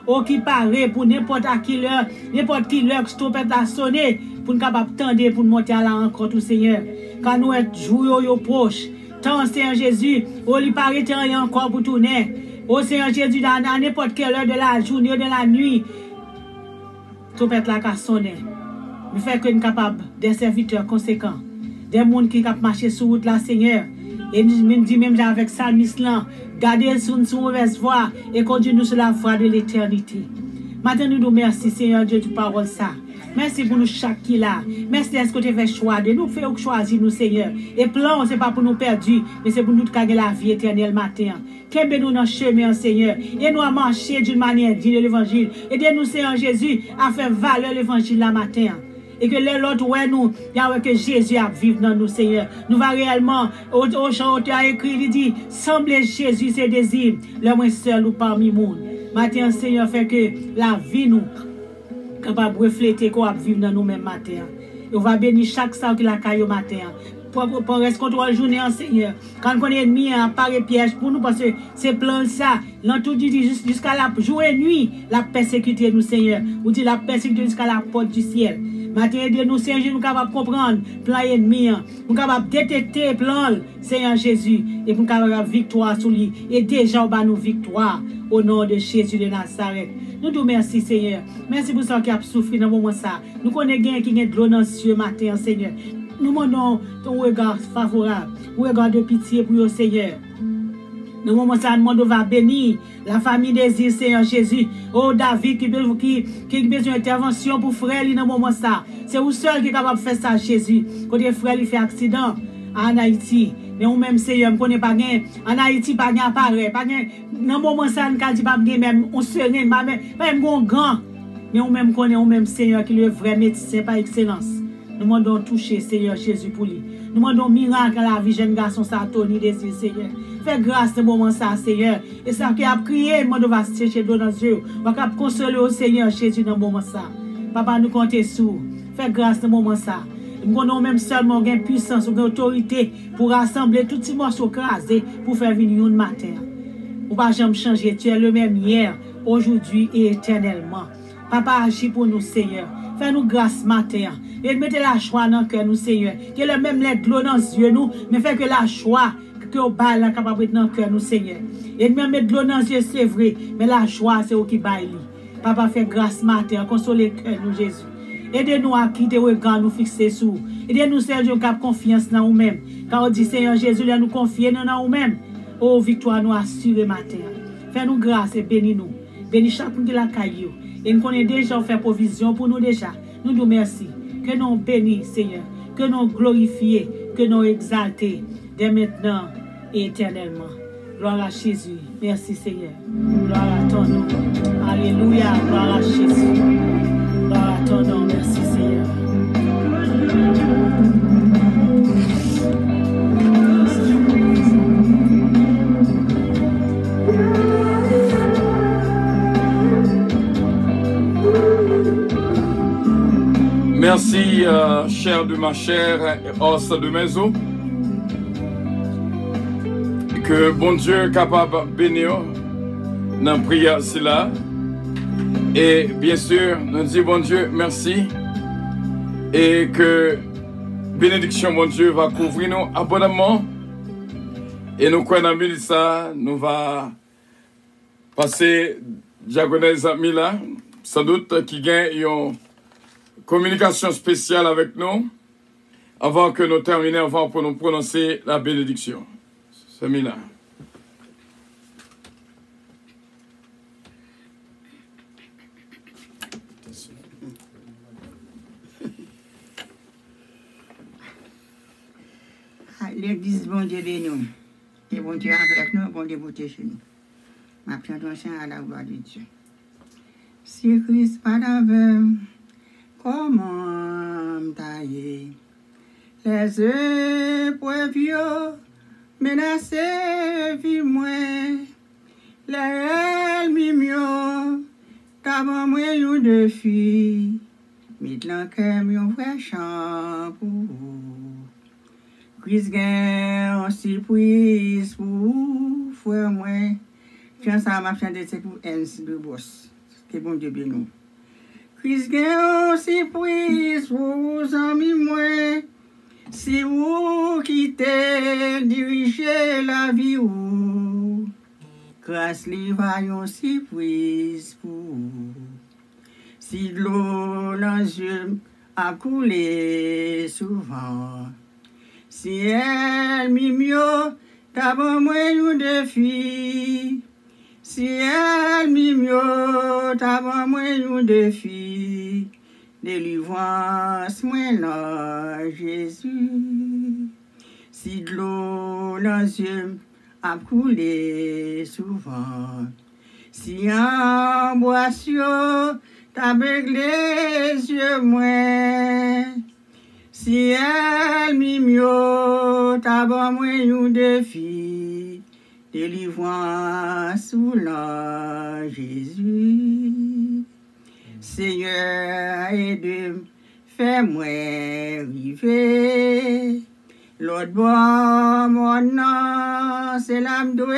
gens qui parlent pour n'importe qui l'heure, que trompette a sonné, pour nous capables d'attendre, pour nous monter à la rencontre, Seigneur. Quand nous sommes joués proches. Tant Seigneur Jésus, on lui paraît encore pour tourner. Au Seigneur Jésus, dans n'importe quelle heure de la journée ou de la nuit, tout peut être là qu'à sonner. Mais fait que nous sommes capables des serviteurs conséquents, des gens qui peuvent marcher sur route là, Seigneur. Et nous dit même avec Salmis là, gardez sur une mauvaise voie et conduisez-nous sur la voie de l'éternité. Maintenant, nous nous remercions, Seigneur Dieu, de parole ça. Merci pour nous chaque qui là. Merci de ce que tu fais choix de nous faire choisir nous, Seigneur. Et plan, ce n'est pas pour nous perdre, mais c'est pour nous gagner la vie éternelle matin. Qu'aimez nous dans le chemin, Seigneur. Et nous à marcher d'une manière digne de l'évangile. Aidez-nous, Seigneur Jésus, à faire valoir l'évangile la matin. Et que l'autre, ouais, nous, il y a que Jésus a vivre dans nous, Seigneur. Nous va réellement, au chant, tu as écrit, il dit, semblez Jésus ses désirs, le moins seul ou parmi monde. Matin, Seigneur, fait que la vie nous, capable de refléter qu'on va vivre dans nous-mêmes matin. On va bénir chaque sang qui la caille au matin. Pour rester contrôle journée en Seigneur. Quand on est ennemi, apparaît piège pour nous parce que c'est plein ça. L'entour dit jusqu'à la jour et nuit, la persécuter nous, Seigneur. Ou dit la persécuter jusqu'à la porte du ciel. Matin, aidez-nous, Seigneur, nous capables de comprendre plan ennemi. Nous capables de détecter plan, Seigneur Jésus. Et nous capables de victoire sur lui. Et déjà, on va nous victoire au nom de Jésus de Nazareth. Nous te merci, Seigneur. Merci pour ceux qui ont souffert dans le moment ça. Nous connaissons qui a de l'eau dans le ciel matin, Seigneur. Nous demandons ton regard favorable, un regard de pitié pour le Seigneur. Nous moment ça, nous demandons va bénir la famille des îles, Seigneur Jésus. Oh, David qui a besoin d'intervention pour frère dans le moment ça. C'est vous seul qui est capable de faire ça, Jésus. Quand le frère il fait accident en Haïti. Mais ou même Seigneur, on ne connaît pas bien. En Haïti, pas bien appareil. Pas bien. Dans le moment ça, on ne dit pas bien, même on se rend, pas même un grand. Mais on même connaît, on même Seigneur qui est le vrai médecin par excellence. Nous demandons toucher Seigneur Jésus pour lui. Nous demandons miracle à la vie jeune garçon Satoni des îles, Seigneur. Fais grâce ce moment ça, Seigneur. Et ça qui a prié, nous va chercher dans nos yeux. On va consoler au Seigneur Jésus dans le moment ça. Papa, nous comptons sur. Fais grâce ce moment ça. Nous avons même seulement une puissance, une autorité pour rassembler tous ces morceaux crasés pour faire venir une matin. Ou pas jamais changer. Tu es le même hier, aujourd'hui et éternellement. Papa, agis pour nous, Seigneur. Fais-nous grâce matin. Et mettez la joie dans le cœur, nous, Seigneur. Que le même lait de l'eau dans les yeux, nous, mais fait que la joie, que au bas, la capable dans le cœur, nous, Seigneur. Et même mettre de l'eau dans les yeux, c'est vrai. Mais la joie, c'est au qui baille. Papa, fais grâce matin. Consolez le cœur, nous, Jésus. Aidez-nous à quitter le regard, nous fixer sur. Aidez-nous, Seigneur, à confiance dans nous-mêmes. Car on dit, Seigneur Jésus, nous confier dans nous-mêmes. Oh, victoire, nous assurer matin. Fais-nous grâce et bénis-nous. Bénis chacun de la caillou. Et nous connaissons déjà fait provision pour nous déjà. Nous nous merci. Que nous bénissons, Seigneur. Que nous glorifions. Que nous exaltons. Dès maintenant et éternellement. Gloire à Jésus. Merci, Seigneur. Gloire à ton nom. Alléluia. Gloire à Jésus. Gloire à ton nom. Merci, Seigneur. Merci, chair de ma chair et os de mes os. Que bon Dieu est capable de bénir dans la prière là. Et bien sûr, nous disons bon Dieu merci. Et que bénédiction, bon Dieu, va couvrir nous abondamment. Et nous, quand on a ça, nous va passer diagonale amis là, sans doute qui gagne une communication spéciale avec nous, avant que nous terminions, avant pour nous prononcer la bénédiction. C'est mis là. L'église, bon Dieu, bénis-nous. Et bon Dieu avec nous, bon Dieu, beauté chez nous. Ma prétention à la gloire de Dieu. Si Christ pas d'aveu, comment tailler les épreuves menacées, vie moins, les ennemis, d'abord moi, you de filles, maintenant que mon vrai chant pour Christ gagne surprise pour frère moi. Tiens ça m'a chanté c'est pour NC de boss. Que bon Dieu bien nous. Christ gagne surprise pour amis moi. Si vous quittez diriger la vie ou grâce les vaillants surprise pour si de l'eau dans les yeux a coulé souvent. Si elle mimio, d'abord moi une défi. Si elle mimio, d'abord moi une défi. Délivrance moi là, Jésus. Si de l'eau dans les yeux a coulé souvent. Si en boisson, t'avec les yeux moi. Si elle mimio, t'as moi un défi, délivrance sous la Jésus. Seigneur, aide-moi, fais-moi river. L'autre bon, mon nom, c'est l'âme doit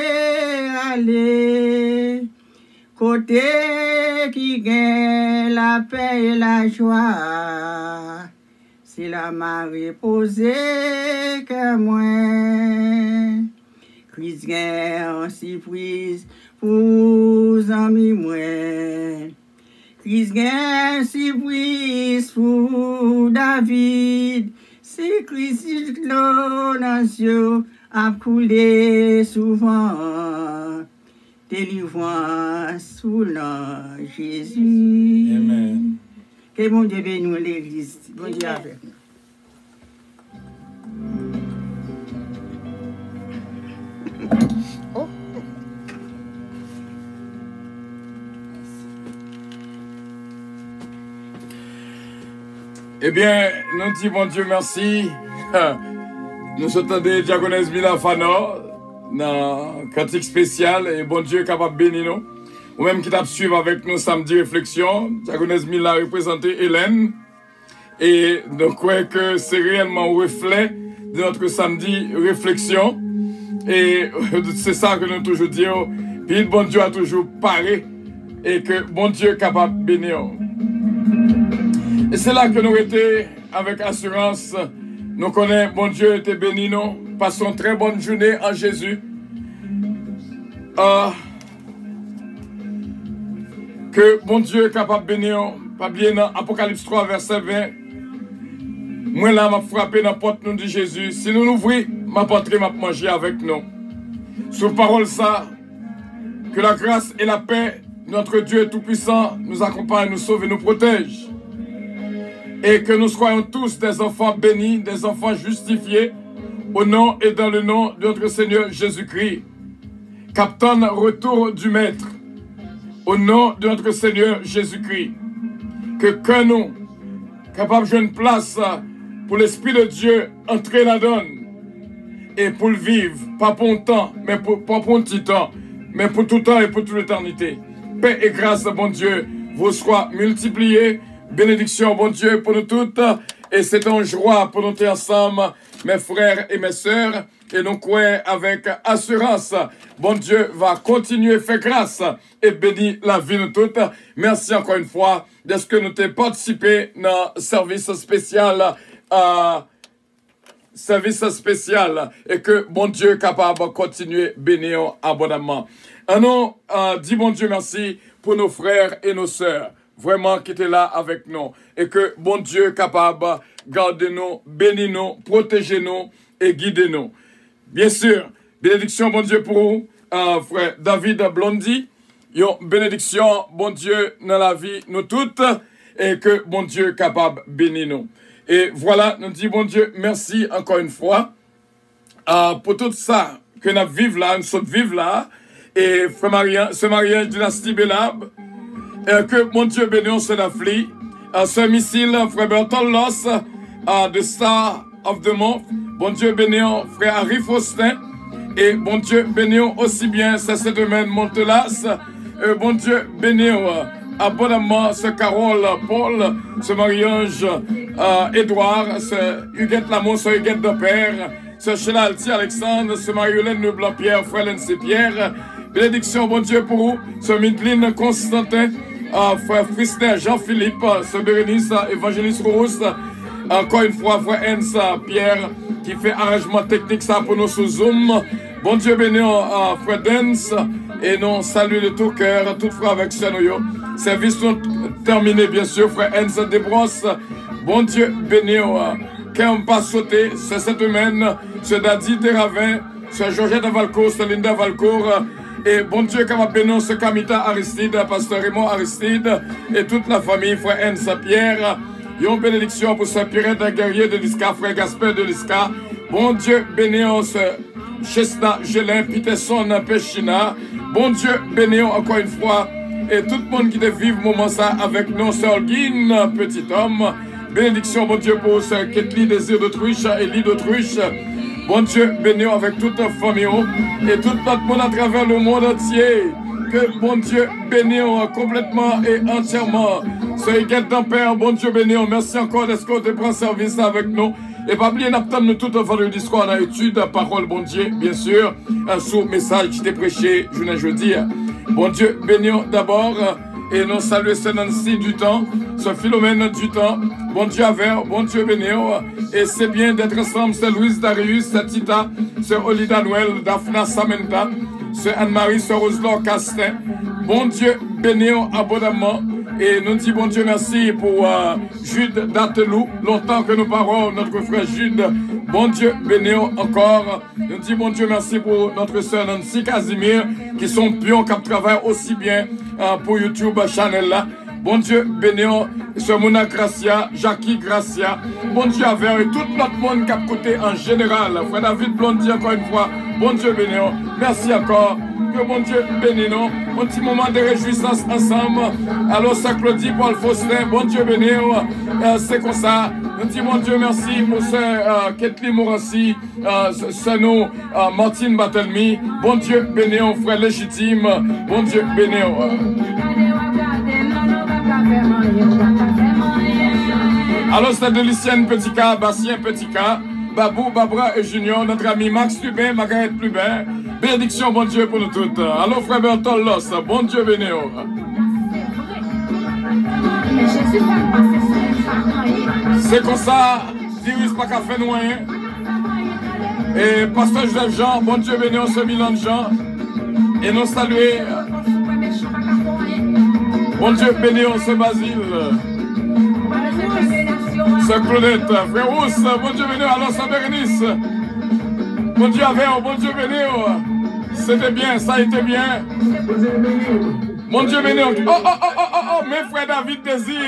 aller. Côté qui gagne la paix et la joie, c'est la m'a reposé que moi. Christ gagne en surprise pour amis moi. Christ gagne surprise pour David. C'est Christ l'eau dans cieux a coulé souvent. Délivrance sous l'an Jésus. Amen. Que mon Dieu bénisse l'église. Bon Dieu avec nous. Eh bien, nous disons bon Dieu merci. Nous sommes des diaconesse Mila Fano dans le cantique spécial et bon Dieu est capable de bénir nous. Ou même qui t'a suivi avec nous samedi réflexion, diaconesse Mila a représenté Hélène. Et nous croyons que c'est réellement un reflet de notre samedi réflexion. Et c'est ça que nous toujours disons. Puis bon Dieu a toujours parlé et que bon Dieu est capable de bénir. Et c'est là que nous étions avec assurance. Nous connaissons, bon Dieu était béni, nous. Passons une très bonne journée en Jésus. Que bon Dieu est capable de bénir. Pas bien dans Apocalypse 3, verset 20. Moi là, m'a frappé dans la porte nous dit Jésus. Si nous l'ouvrons, ma porterie m'a manger avec nous. Sous parole ça, que la grâce et la paix, notre Dieu tout-puissant, nous accompagne, nous sauve et nous protège. Et que nous soyons tous des enfants bénis, des enfants justifiés, au nom et dans le nom de notre Seigneur Jésus-Christ. Captain, retour du Maître, au nom de notre Seigneur Jésus-Christ. Que nous, capables de jouer une place pour l'Esprit de Dieu, entrer la donne, et pour le vivre, pas pour un temps, mais pas pour un petit temps, mais pour tout temps et pour toute l'éternité. Paix et grâce, bon Dieu, vous soient multipliés. Bénédiction, bon Dieu, pour nous toutes. Et c'est une joie pour nous tous ensemble, mes frères et mes sœurs. Et nous croyons avec assurance, bon Dieu va continuer à faire grâce et bénir la vie de nous toutes. Merci encore une fois de ce que nous avons participé dans le service spécial. Et que bon Dieu est capable de continuer à bénir abondamment. Nous dis bon Dieu merci pour nos frères et nos sœurs. Vraiment qui était là avec nous. Et que bon Dieu est capable de garder nous, bénir nous, protéger nous et guider nous. Bien sûr, bénédiction bon Dieu pour vous, frère David Blondie. Une bénédiction bon Dieu dans la vie nous toutes. Et que bon Dieu est capable de bénir nous. Et voilà, nous disons bon Dieu, merci encore une fois pour tout ça que nous vivons là, nous sommes vivre là. Et frère Marianne, ce mariage dynastie Belab. Et que mon Dieu bénisse Sœur-Dafli, ce missile, frère Bertol Loss, de Star of the Month, bon Dieu bénisse frère Harry Faustin, et bon Dieu bénisse aussi bien cette domaine Montelas, bon Dieu bénisse abondamment ce Carole Paul, ce mariage Édouard, ce Huguette Lamont, ce Huguette de Père, ce Chelalti Alexandre, ce Marie-Hélène Blanc-Pierre, frère Lency Pierre, bénédiction bon Dieu pour vous, ce Midline Constantin, frère Frister Jean-Philippe, ce Bérénice, évangéliste Rousse, encore une fois, frère Ensa Pierre, qui fait arrangement technique ça pour nous sous Zoom. Bon Dieu béni, frère Dens, et nous saluons de tout cœur, tout frère avec Sanoyo. Service terminé, bien sûr, frère Ensa Desbrosses. Bon Dieu béni, qu'on pas sauté, c'est cette semaine, ce Dadi Deravin, ce Georgette Valcourt, ce Linda Valcourt. Et bon Dieu, capable bénir ce Kamita Aristide, pasteur Raymond Aristide, et toute la famille, frère Ensa Pierre. Une bénédiction pour ce Pierre d'un guerrier de l'Isca, frère Gaspard de l'Isca. Bon Dieu, bénir ce Chesna Gélin, Peterson Pechina. Bon Dieu, bénir encore une fois. Et tout le monde qui te vive moment ça avec nous, sœur Guine, petit homme. Bénédiction, bon Dieu, pour ce Ketli Désir d'Autruche, Élie d'Autruche. Bon Dieu, bénir avec toute la famille et tout notre monde à travers le monde entier. Que bon Dieu bénisse complètement et entièrement. Soyez guet-temps, Père, bon Dieu bénisse. Merci encore d'être de prendre service avec nous. Et pas oublier nous tout le vendredi soir dans l'étude, parole bon Dieu, bien sûr, un sous message qui t'est prêché, jeudi. Bon Dieu bénisse d'abord. Et nous saluons ce Nancy du temps, ce Philomène du temps. Bon Dieu avec, bon Dieu béni. Et c'est bien d'être ensemble. C'est Louise Darius, c'est Tita, c'est Olida Noël, Daphna Samenta, c'est Anne-Marie, c'est Roselor Castin. Bon Dieu béni abondamment. Et nous disons bon Dieu merci pour Jude Datelou. Longtemps que nous parlons, notre frère Jude. Bon Dieu béni encore. Nous disons bon Dieu merci pour notre soeur Nancy Casimir qui sont pions, qui travaillent aussi bien pour YouTube channel là. Bon Dieu béni, Sœur Mouna Gracia, Jackie Gracia. Bon Dieu avec et tout notre monde qui a côté en général. Frère David Blondie encore une fois. Bon Dieu béni. Merci encore. Que bon Dieu bénisse nous. Un petit moment de réjouissance ensemble. Alors, ça Claudie, Paul Faustin, bon Dieu bénisse. C'est comme ça. Nous disons bon Dieu merci pour ce Kathleen Mourassi, ce nous, Martine Batelmi. Bon Dieu bénisse, frère légitime. Bon Dieu bénisse. Alors, c'est Delicienne Petit Cas, Bastien Petit Cas, Babou, Babra et Junior, notre ami Max Lubin, Margaret Lubin. Bénédiction, bon Dieu, pour nous toutes. Alors, frère Bertolos, bon Dieu béni. C'est comme ça, virus pas qu'à faire noyer. Et pasteur Joseph Jean, bon Dieu béni, ce Milan de Jean. Et nous saluer. Bon Dieu béni, ce Basile. Ce Claudette, frère Rousse, bon Dieu béni, alors ce Bérénice. Bon Dieu avec, bon Dieu béni. C'était bien, ça a été bien. Mon Dieu béni. Oh, mes frères David Désir.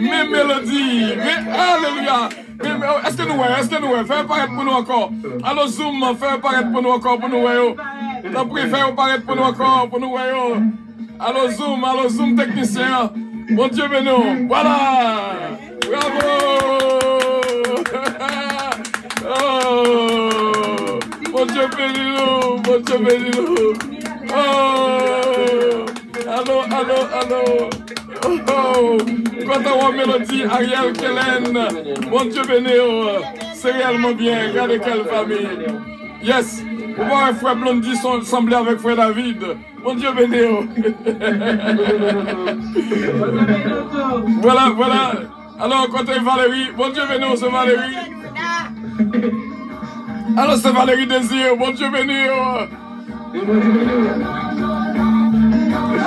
Mes mélodies. Alléluia. Est-ce que nous voyons? Fais apparaître pour nous encore. Alors Zoom, fais apparaître pour nous encore, pour nous voyons. T'as pris, fais apparaître pour nous encore, pour nous voyons. Alors Zoom technicien. Mon Dieu béni. Voilà. Bravo. Oh, mon Dieu bénis-nous, mon Dieu bénis-nous. Oh, allô. Oh, quand on mélodie, Ariel Kellen, mon Dieu bénis, c'est réellement bien. Regardez quelle famille. Yes, pour voir un frère Blondie sembler avec frère David. Mon Dieu bénis. Voilà. Alors, côté Valérie, bon Dieu bénis, c'est Valérie. Alors c'est Valérie Désir, bon Dieu béni.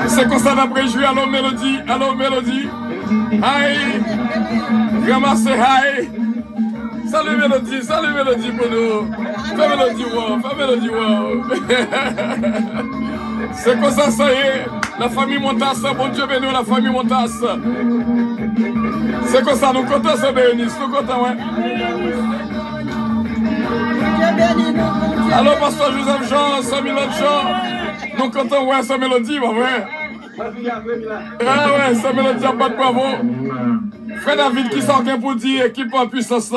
C'est comme ça d'après jouer, allô Mélodie. Aïe. Ramassez, aïe. Salut Mélodie pour nous. Fais Mélodie, wow. C'est comme ça y est. La famille Montas, bon Dieu béni, la famille Montas. C'est comme ça, nous comptons ce bénis, nous comptons, ouais. Alors, pasteur Joseph Jean, 100 000 Jean, nous comptons, ouais, sa mélodie, bah ouais. Ah ouais, sa mélodie, pas de bravo. Frère David qui sort pour dire équipe en puissance.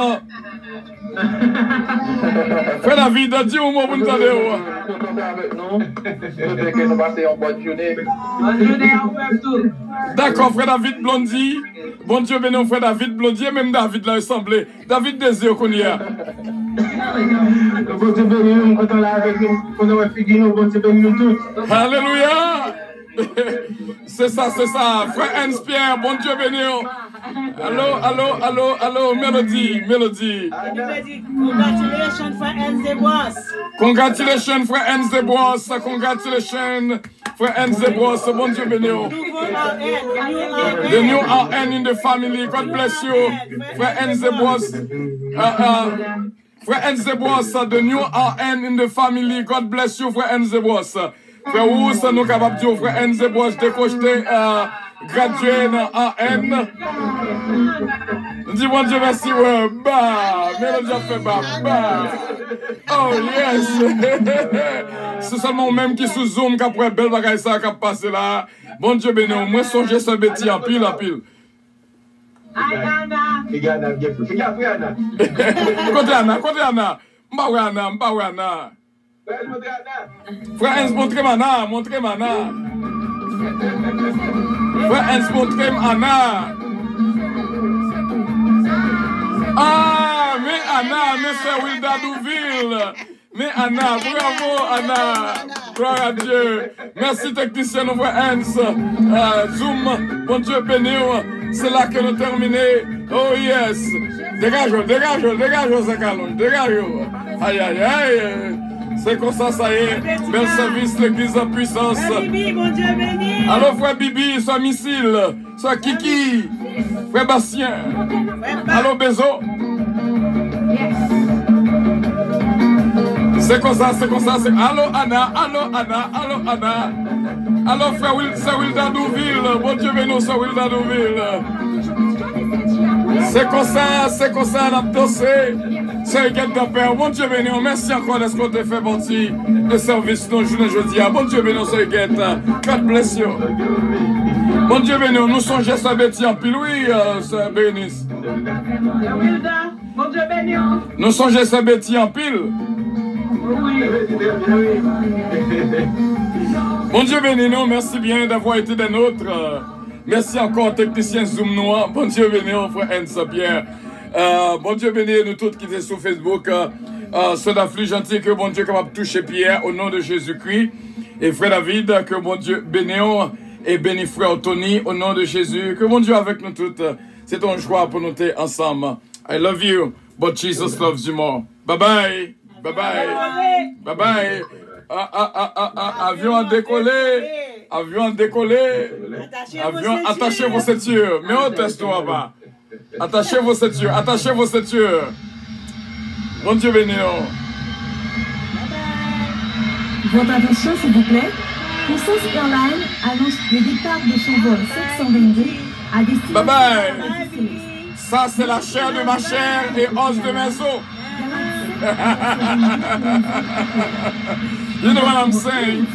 Frère David, dis-moi mot pour nous donner. D'accord, frère David Blondie. Bon Dieu béni, frère David Blondie, et même David l'a ressemblé. David Désir qu'on y a. Alléluia. C'est ça. Frère Hans Pierre, bon Dieu béni. Allô, Mélodie. Congratulations, frère Hans Debois. Congratulations, frère Hans Debois. Congratulations, frère Hans Debois. Bon Dieu béni. The new RN in the family. God bless you, frère Hans Debois. Frère Hans Debois, the new RN in the family. God bless you, frère Hans Debois. Frère Rousse, nous capables de dire, frère Hans Debois, décoché, gradué dans RN. Dis bon Dieu merci, ouais, Mélodie a fait bah. Oh yes. C'est seulement même qui sous Zoom qu'après belle bagaille ça qui a passé là. Bon Dieu béni, moi songer ce bêtis en pile. Côté Anna. Mbawe Anna. Frère Hans, montrez-moi Anna, montrez-moi Anna. Frère Hans, montrez-moi Anna. Ah, mais Anna, mais c'est Wilda Douville. Mais Anna, bravo Anna. Gloire à Dieu. Merci technicien, nous frère Hans. Zoom, bon Dieu béni. C'est là que nous terminons. Oh yes. Dégage-le, ça calme. Dégage-le. Aïe, aïe, aïe. C'est comme ça y est. Bel service, l'église en puissance. Bibi, bon Dieu béni. Alors, frère Bibi, soit Missile, soit Kiki, frère Bastien. Allô, Bézo. C'est comme ça. Allô, Anna. Allô, frère Wilda Douville. Bon Dieu béni, c'est Wilda Douville. C'est comme ça, on a dansé. C'est Guette de Père. Bon Dieu béni, merci encore de ce qu'on te fait partie de service nos journées jeudi. Bon Dieu béni, c'est Guette. God bless you. Bon Dieu béni, nous songeons sa bêtise en pile, oui, c'est bénis. Bon Dieu béni. Nous songeons sa bêtise en pile. Bon Dieu béni, nous, merci bien d'avoir été des nôtres. Merci encore, technicien Zoom Noir. Bon Dieu béni, frère Hans Pierre. Bon Dieu béni, nous tous qui sommes sur Facebook. Ceux d'afflux gentils, que bon Dieu capable de toucher Pierre au nom de Jésus-Christ. Et frère David, que bon Dieu béni et béni frère Tony au nom de Jésus. Que bon Dieu avec nous toutes. C'est un joie pour nous être ensemble. I love you, but Jesus loves you more. Bye bye. Bye bye. Bye bye. Avion à décoller. Avion à décoller. Avion, attachez vos ceintures. Mais on teste là-bas. Attachez vos ceintures. Attachez vos ceintures. Bon Dieu béni. Votre attention, s'il vous plaît. Constance Airlines annonce le départ de son vol 722 à destination. Bye bye. Ça, c'est la chair de ma chair et os de mes os. You know what I'm saying?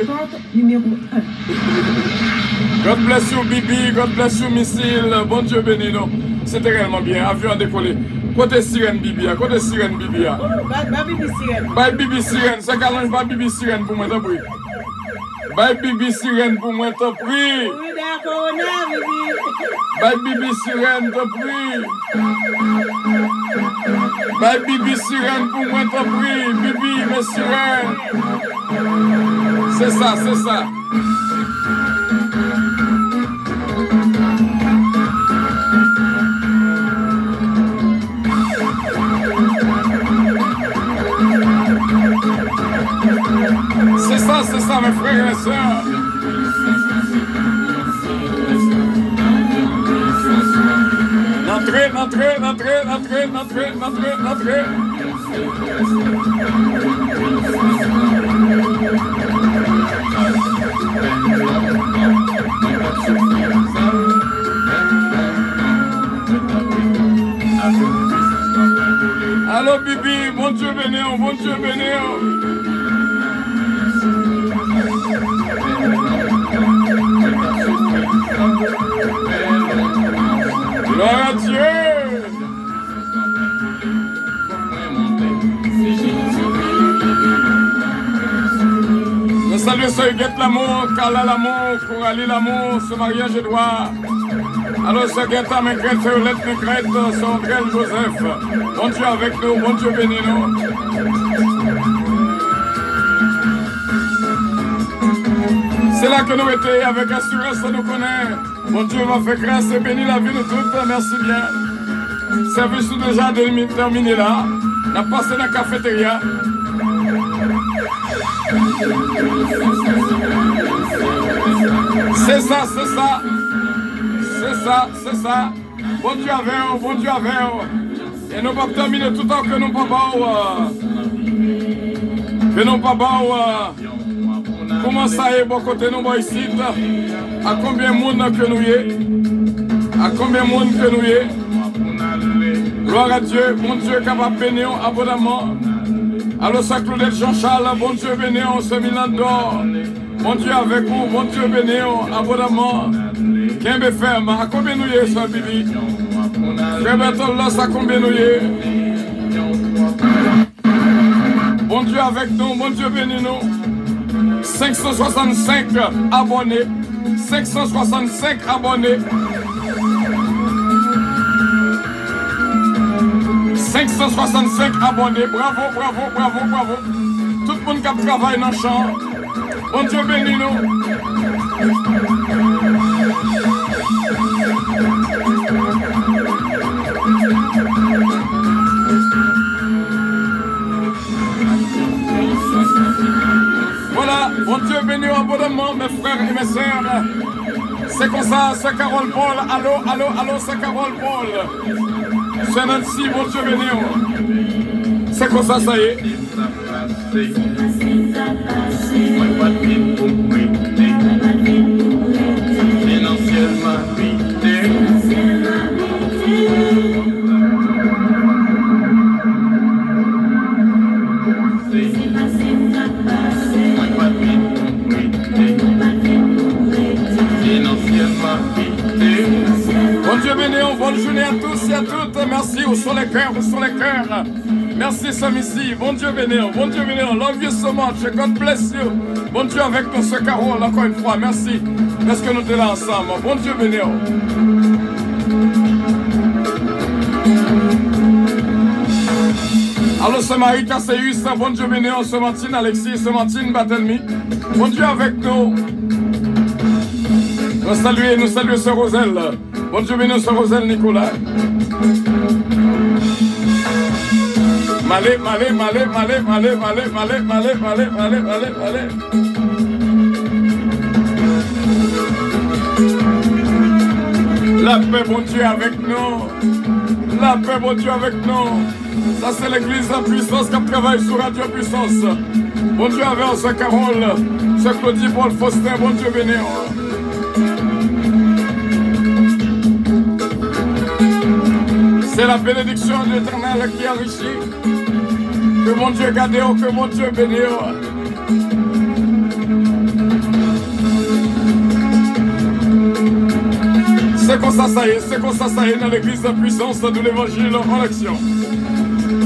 Porte numéro 1. God bless you, Bibi. God bless you, Missile. Bon Dieu béni, non. C'était réellement bien. Avion à décoller. Côté sirène, Bibi. Côté sirène, Bibi. Bye, Bibi Sirène. Bye, Bibi Sirène. Ça calonge pas Bibi Sirène pour moi, t'as pris. Bye, Bibi Sirène pour moi, t'as pris. Oui, d'accord, on a, Bibi. Bye, Bibi Sirène, t'as pris. Bye, Bibi Sirène pour moi, t'as pris. Bibi, mais Sirène. C'est ça, c'est ça. C'est ça, mes frères et mes sœurs. N'entrez. Allô, Bibi, bon Dieu béni, bon Dieu béni. Gloire à Dieu. Nous saluons Guette l'amour, Carla l'amour, Coralie l'amour, ce mariage Edouard. Alors ce Guette à Mécrète, Violette Mécrète, Sandrelle Joseph. Bon Dieu avec nous, bon Dieu béni nous. C'est là que nous étions, avec assurance, ça nous connaît. Mon Dieu va faire grâce et bénir la vie de toutes. Merci bien. Service déjà terminé là. On a passé dans la cafétéria. C'est ça. Bon Dieu avec. Et nous pas terminer tout le temps que nous pas comment ça est, bon côté nous ici, à combien de monde que nous y est, gloire à Dieu, bon Dieu capable de bénir abondamment, alors ça Claudette Jean-Charles, bon Dieu bénir, ce Milan d'or, bon Dieu avec vous, bon Dieu bénir abondamment, Kembe ferme, à combien nous y est, ça Bibi, Frère Bertol, là, ça combien nous y est. Bon Dieu avec nous, bon Dieu bénis nous. 565 abonnés. 565 abonnés. 565 abonnés. Bravo, bravo, bravo, bravo. Tout le monde qui travaille dans le champ. Bon Dieu bénis nous. Voilà, bon Dieu bénis abondamment mes frères et mes sœurs. C'est comme ça, c'est Carole Paul. Allô, allô, allô, c'est Carole Paul. C'est Nancy, bon Dieu bénis. C'est comme ça y est. Bon Dieu béni, bonne journée à tous et à toutes. Merci, où sont les cœurs, où sont les cœurs. Merci, Samici. Bon Dieu béni, love you so much. God bless you. Bon Dieu avec nous, ce Carole, encore une fois. Merci. Parce que nous sommes là ensemble. Bon Dieu béni. Alors, c'est Marika, c'est Hus. Bon Dieu béni, c'est Martine, Alexis, c'est Martine, Batelmi. Bon Dieu avec nous. Nous saluons ce Roselle. Bon Dieu béni, ce Roselle Nicolas. Malé. La paix, bon Dieu, avec nous. La paix, bon Dieu, avec nous. Ça, c'est l'église La Puissance qui travaille sur Radio Puissance. Bon Dieu, avec ce Carole, ce Claudie Paul Faustin, bon Dieu béni. C'est la bénédiction de l'Éternel qui enrichit. Que mon Dieu garde, que mon Dieu bénisse. C'est comme ça y est dans l'église de puissance de l'évangile en action.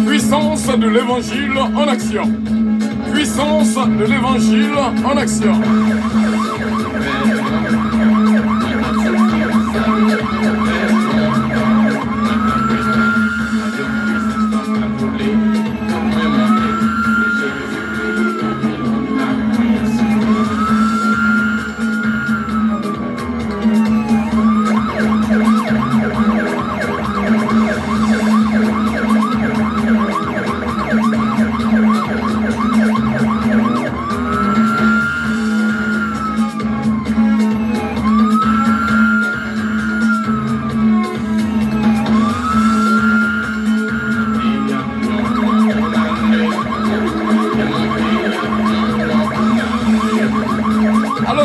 Puissance de l'évangile en action. Puissance de l'évangile en action.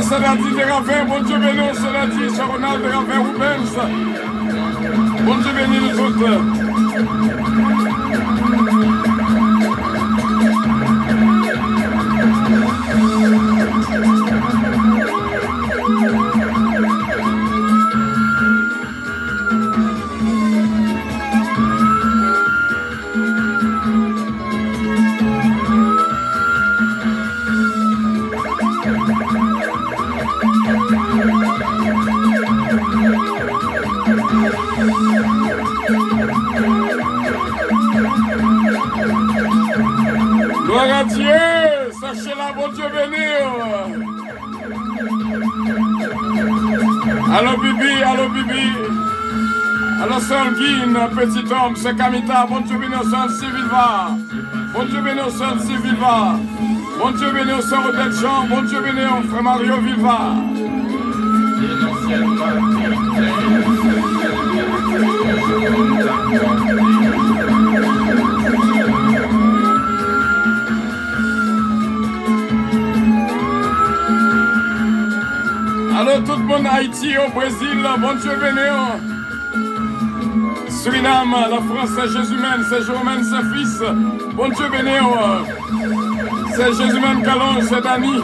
Cela dit de Ravin, bon Dieu béni, cela dit Charonal de Ravin Rubens. Bon Dieu béni nous toutes. Gloire à Dieu, sachez-la, bon Dieu béni. Allô Bibi, allô Bibi. Allô Sanguine, petit homme, c'est Kamita, bon Dieu béni au San Civilva. Bon Dieu béni au San Civilva. Bon Dieu béni au San Odette Jean, bon Dieu béni au frère Mario Vilva. Allô tout le monde Haïti, au Brésil, bon Dieu béni. Suriname, la France, c'est Jésus-Même, c'est Jérôme, c'est Fils. Bon Dieu béni. C'est Jésus-Même Calonge, c'est Dani.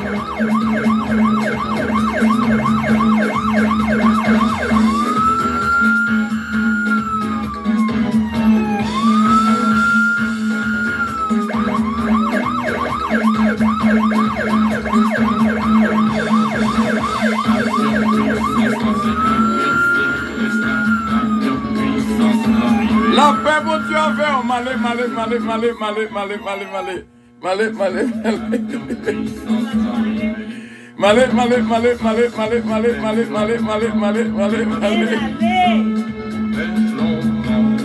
La paix, bon Dieu, avec. Malé, malé, malé, malé, malé, malé, malé, malé. Malé, malé, malé. Malé, malé, malé, malé, malé, malé, malé, malé, malé, malé, malé, malé.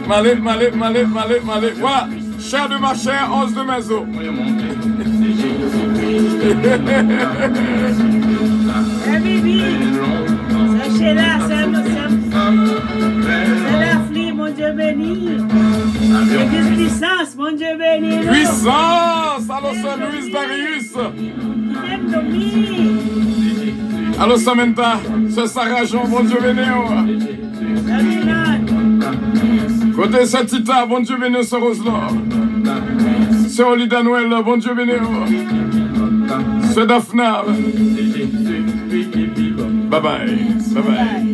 Malé, malé, malé, malé, malé. Voilà. Chair de ma chair, os de mes os. Bibi, c'est là, c'est la flie, mon Dieu béni. C'est puissance, mon Dieu béni. Puissance, alors c'est Louis Darius. Alors Samantha, c'est Sarah Jean, bon Dieu béni. Côté Satita, bon Dieu béni, c'est Roselor. C'est Olida Noël, bon Dieu béni. C'est Daphna. Bye bye. Bye bye.